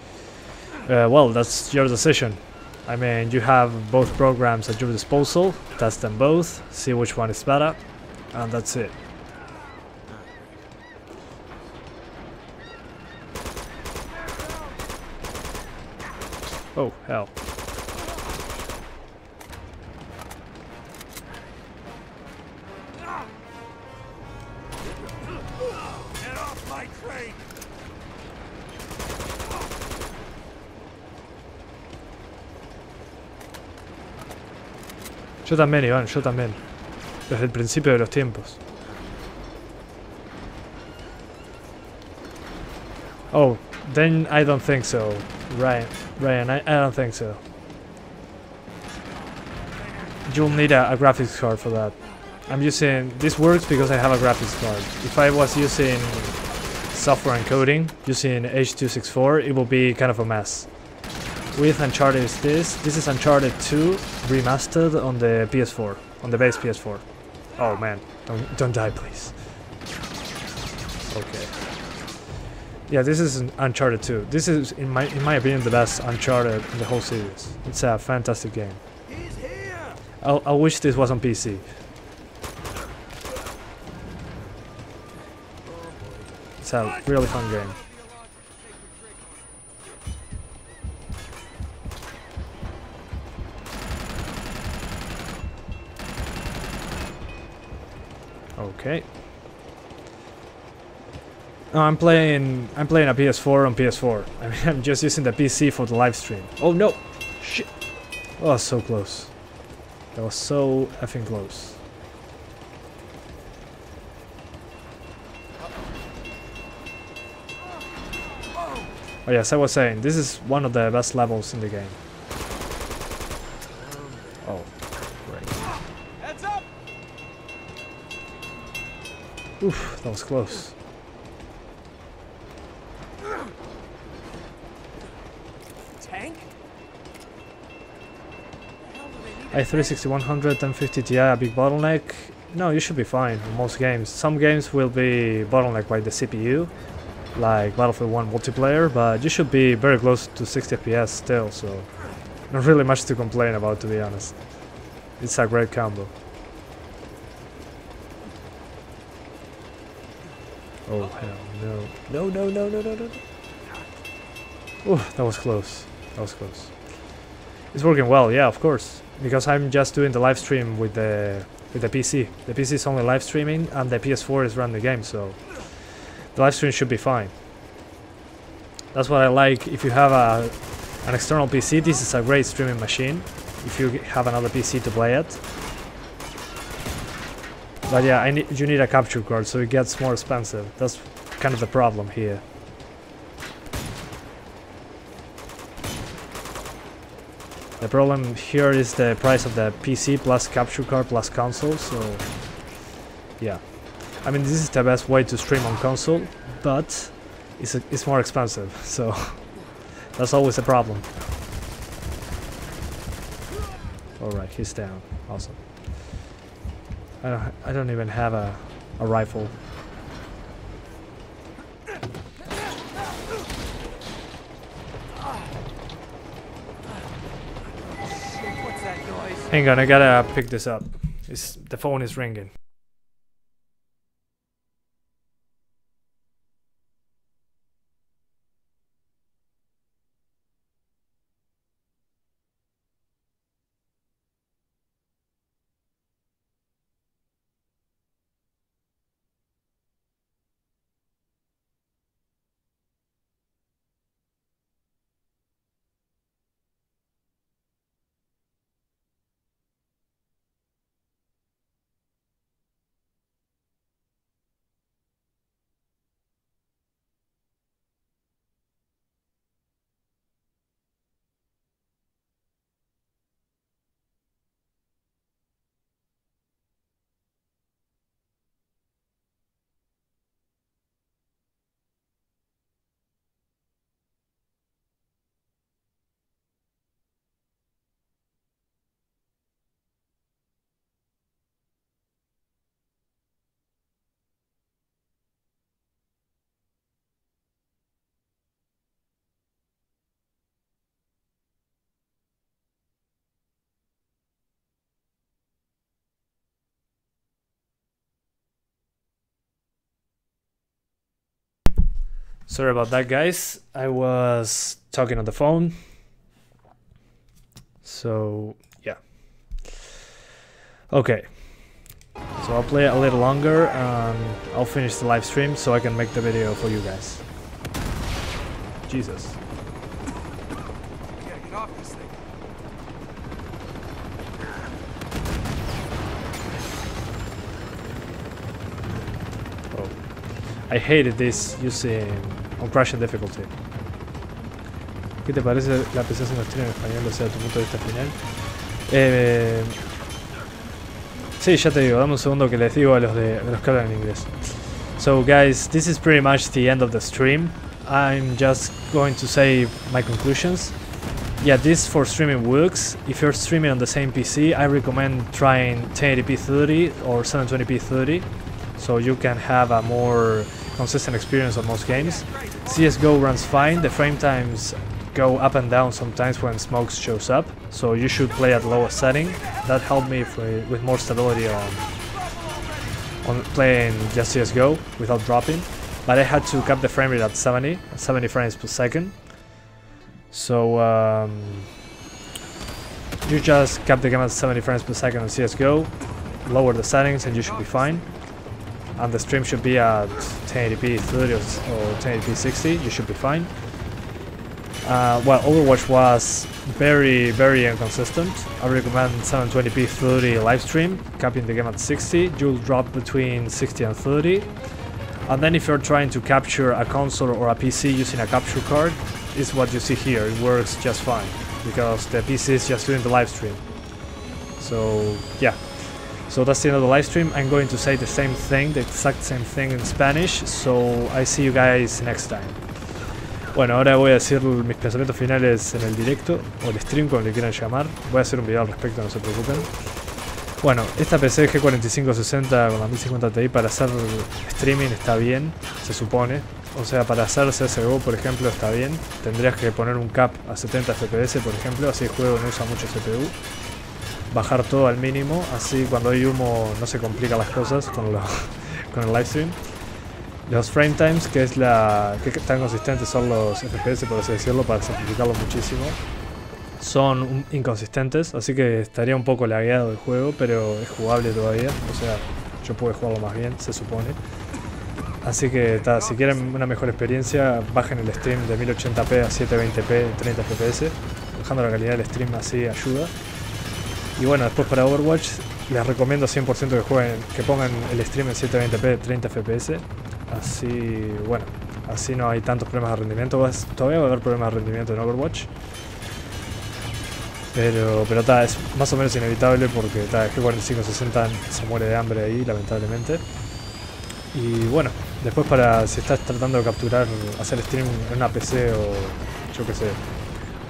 Well, that's your decision. I mean, you have both programs at your disposal, test them both, see which one is better, and that's it. Oh, hell. Get off my train! Yo también, Iván, yo también. Desde el principio de los tiempos. Oh, then I don't think so. Ryan, I don't think so. You'll need a graphics card for that. I'm using... This works because I have a graphics card. If I was using software encoding, using H.264, it will be kind of a mess. With Uncharted is this. This is Uncharted 2 Remastered on the PS4. On the base PS4. Oh man, don't die please. Okay. Yeah, this is Uncharted 2. This is, in my opinion, the best Uncharted in the whole series. It's a fantastic game. He's here! I wish this was on PC. It's a really fun game. Okay. No, I'm playing a PS4 on PS4. I mean, I'm just using the PC for the live stream. Oh no! Shit! Oh, so close. That was so effing close. Oh yes, I was saying, this is one of the best levels in the game. Oh, great. Heads up! Oof, that was close. Tank? i3 6100 1050 Ti, a big bottleneck? No, you should be fine in most games. Some games will be bottlenecked by the CPU, like Battlefield 1 multiplayer, but you should be very close to 60 FPS still, so not really much to complain about, to be honest. It's a great combo. Oh hell no. No, no, no, no, no, no. Ooh, that was close. That was close. It's working well, yeah, of course. Because I'm just doing the live stream with the PC. The PC is only live streaming and the PS4 is running the game, so the live stream should be fine. That's what I like. If you have an external PC, this is a great streaming machine. If you have another PC to play it. But yeah, you need a capture card, so it gets more expensive. That's kind of the problem here. The problem here is the price of the PC plus capture card plus console, so yeah. I mean, this is the best way to stream on console, but it's more expensive, so that's always a problem. Alright, he's down. Awesome. I don't even have a rifle. What's that noise? Hang on, I gotta pick this up. The phone is ringing. Sorry about that, guys. I was talking on the phone. So yeah. Okay. So I'll play it a little longer and I'll finish the live stream so I can make the video for you guys. Jesus. Gotta get off this thing. Oh. I hated this using on Crushing difficulty. ¿Qué te parece la PC haciendo stream en español? O sea, tu punto de vista final. Sí, ya te digo, dame un segundo que les digo a los que hablan en inglés. So guys, this is pretty much the end of the stream. I'm just going to say my conclusions. Yeah, this for streaming works. If you're streaming on the same PC, I recommend trying 1080p 30 or 720p 30, so you can have a more consistent experience on most games. CSGO runs fine, the frame times go up and down sometimes when smoke shows up, so you should play at lowest setting. That helped me with more stability on playing just CSGO without dropping, but I had to cap the frame rate at 70 frames per second. So you just cap the game at 70 frames per second on CSGO, lower the settings and you should be fine. And the stream should be at 1080p 30 or 1080p 60, you should be fine. Well, Overwatch was very inconsistent. I recommend 720p 30 live stream, capping the game at 60. You'll drop between 60 and 30. And then if you're trying to capture a console or a PC using a capture card, is what you see here. It works just fine because the PC is just doing the live stream. So yeah, so that's the end of the live stream. I'm going to say the same thing, the exact same thing in Spanish. So I see you guys next time. Bueno, ahora voy a decir mis pensamientos finales en el directo, o el stream, como le quieran llamar. Voy a hacer un video al respecto, no se preocupen. Bueno, esta PC G4560 con la 1050 Ti para hacer streaming está bien, se supone. O sea, para hacer CSGO, por ejemplo, está bien. Tendrías que poner un cap a 70 FPS, por ejemplo, así el juego no usa mucho CPU. Bajar todo al mínimo, así cuando hay humo no se complican las cosas con el livestream. Los frame times, que es que tan consistentes son los FPS, por así decirlo, para simplificarlo muchísimo, son inconsistentes, así que estaría un poco lagueado el juego, pero es jugable todavía. O sea, yo puedo jugarlo más bien, se supone. Así que si quieren una mejor experiencia, bajen el stream de 1080p a 720p 30 fps. Bajando la calidad del stream así ayuda. Y bueno, después para Overwatch les recomiendo 100% que pongan el stream en 720p 30 fps. Así, bueno, así no hay tantos problemas de rendimiento. Todavía va a haber problemas de rendimiento en Overwatch, pero es más o menos inevitable porque el G4560 se muere de hambre ahí, lamentablemente. Y bueno, después si estás tratando de capturar, hacer stream en una PC o yo que sé,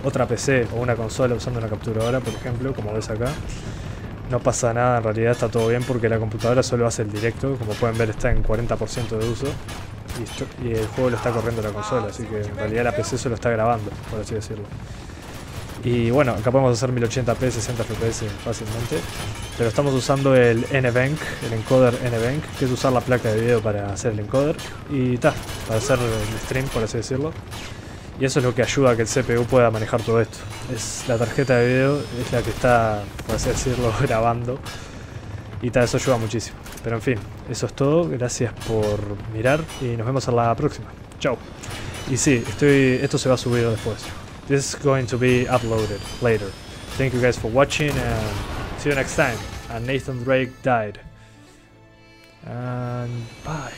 otra PC o una consola usando una capturadora, por ejemplo, como ves acá, no pasa nada, en realidad está todo bien porque la computadora solo hace el directo. Como pueden ver, está en 40% de uso y el juego lo está corriendo la consola, así que en realidad la PC solo está grabando, por así decirlo. Y bueno, acá podemos hacer 1080p 60 fps fácilmente, pero estamos usando el NVENC, el encoder NVENC, que es usar la placa de video para hacer el encoder y para hacer el stream, por así decirlo. Y eso es lo que ayuda a que el CPU pueda manejar todo esto. Es la tarjeta de video, es la que está, por así decirlo, grabando. Y eso ayuda muchísimo. Pero en fin, eso es todo. Gracias por mirar y nos vemos en la próxima. Chao. Y sí, esto se va a subir después. This is going to be uploaded later. Thank you guys for watching and see you next time. And Nathan Drake died. And bye.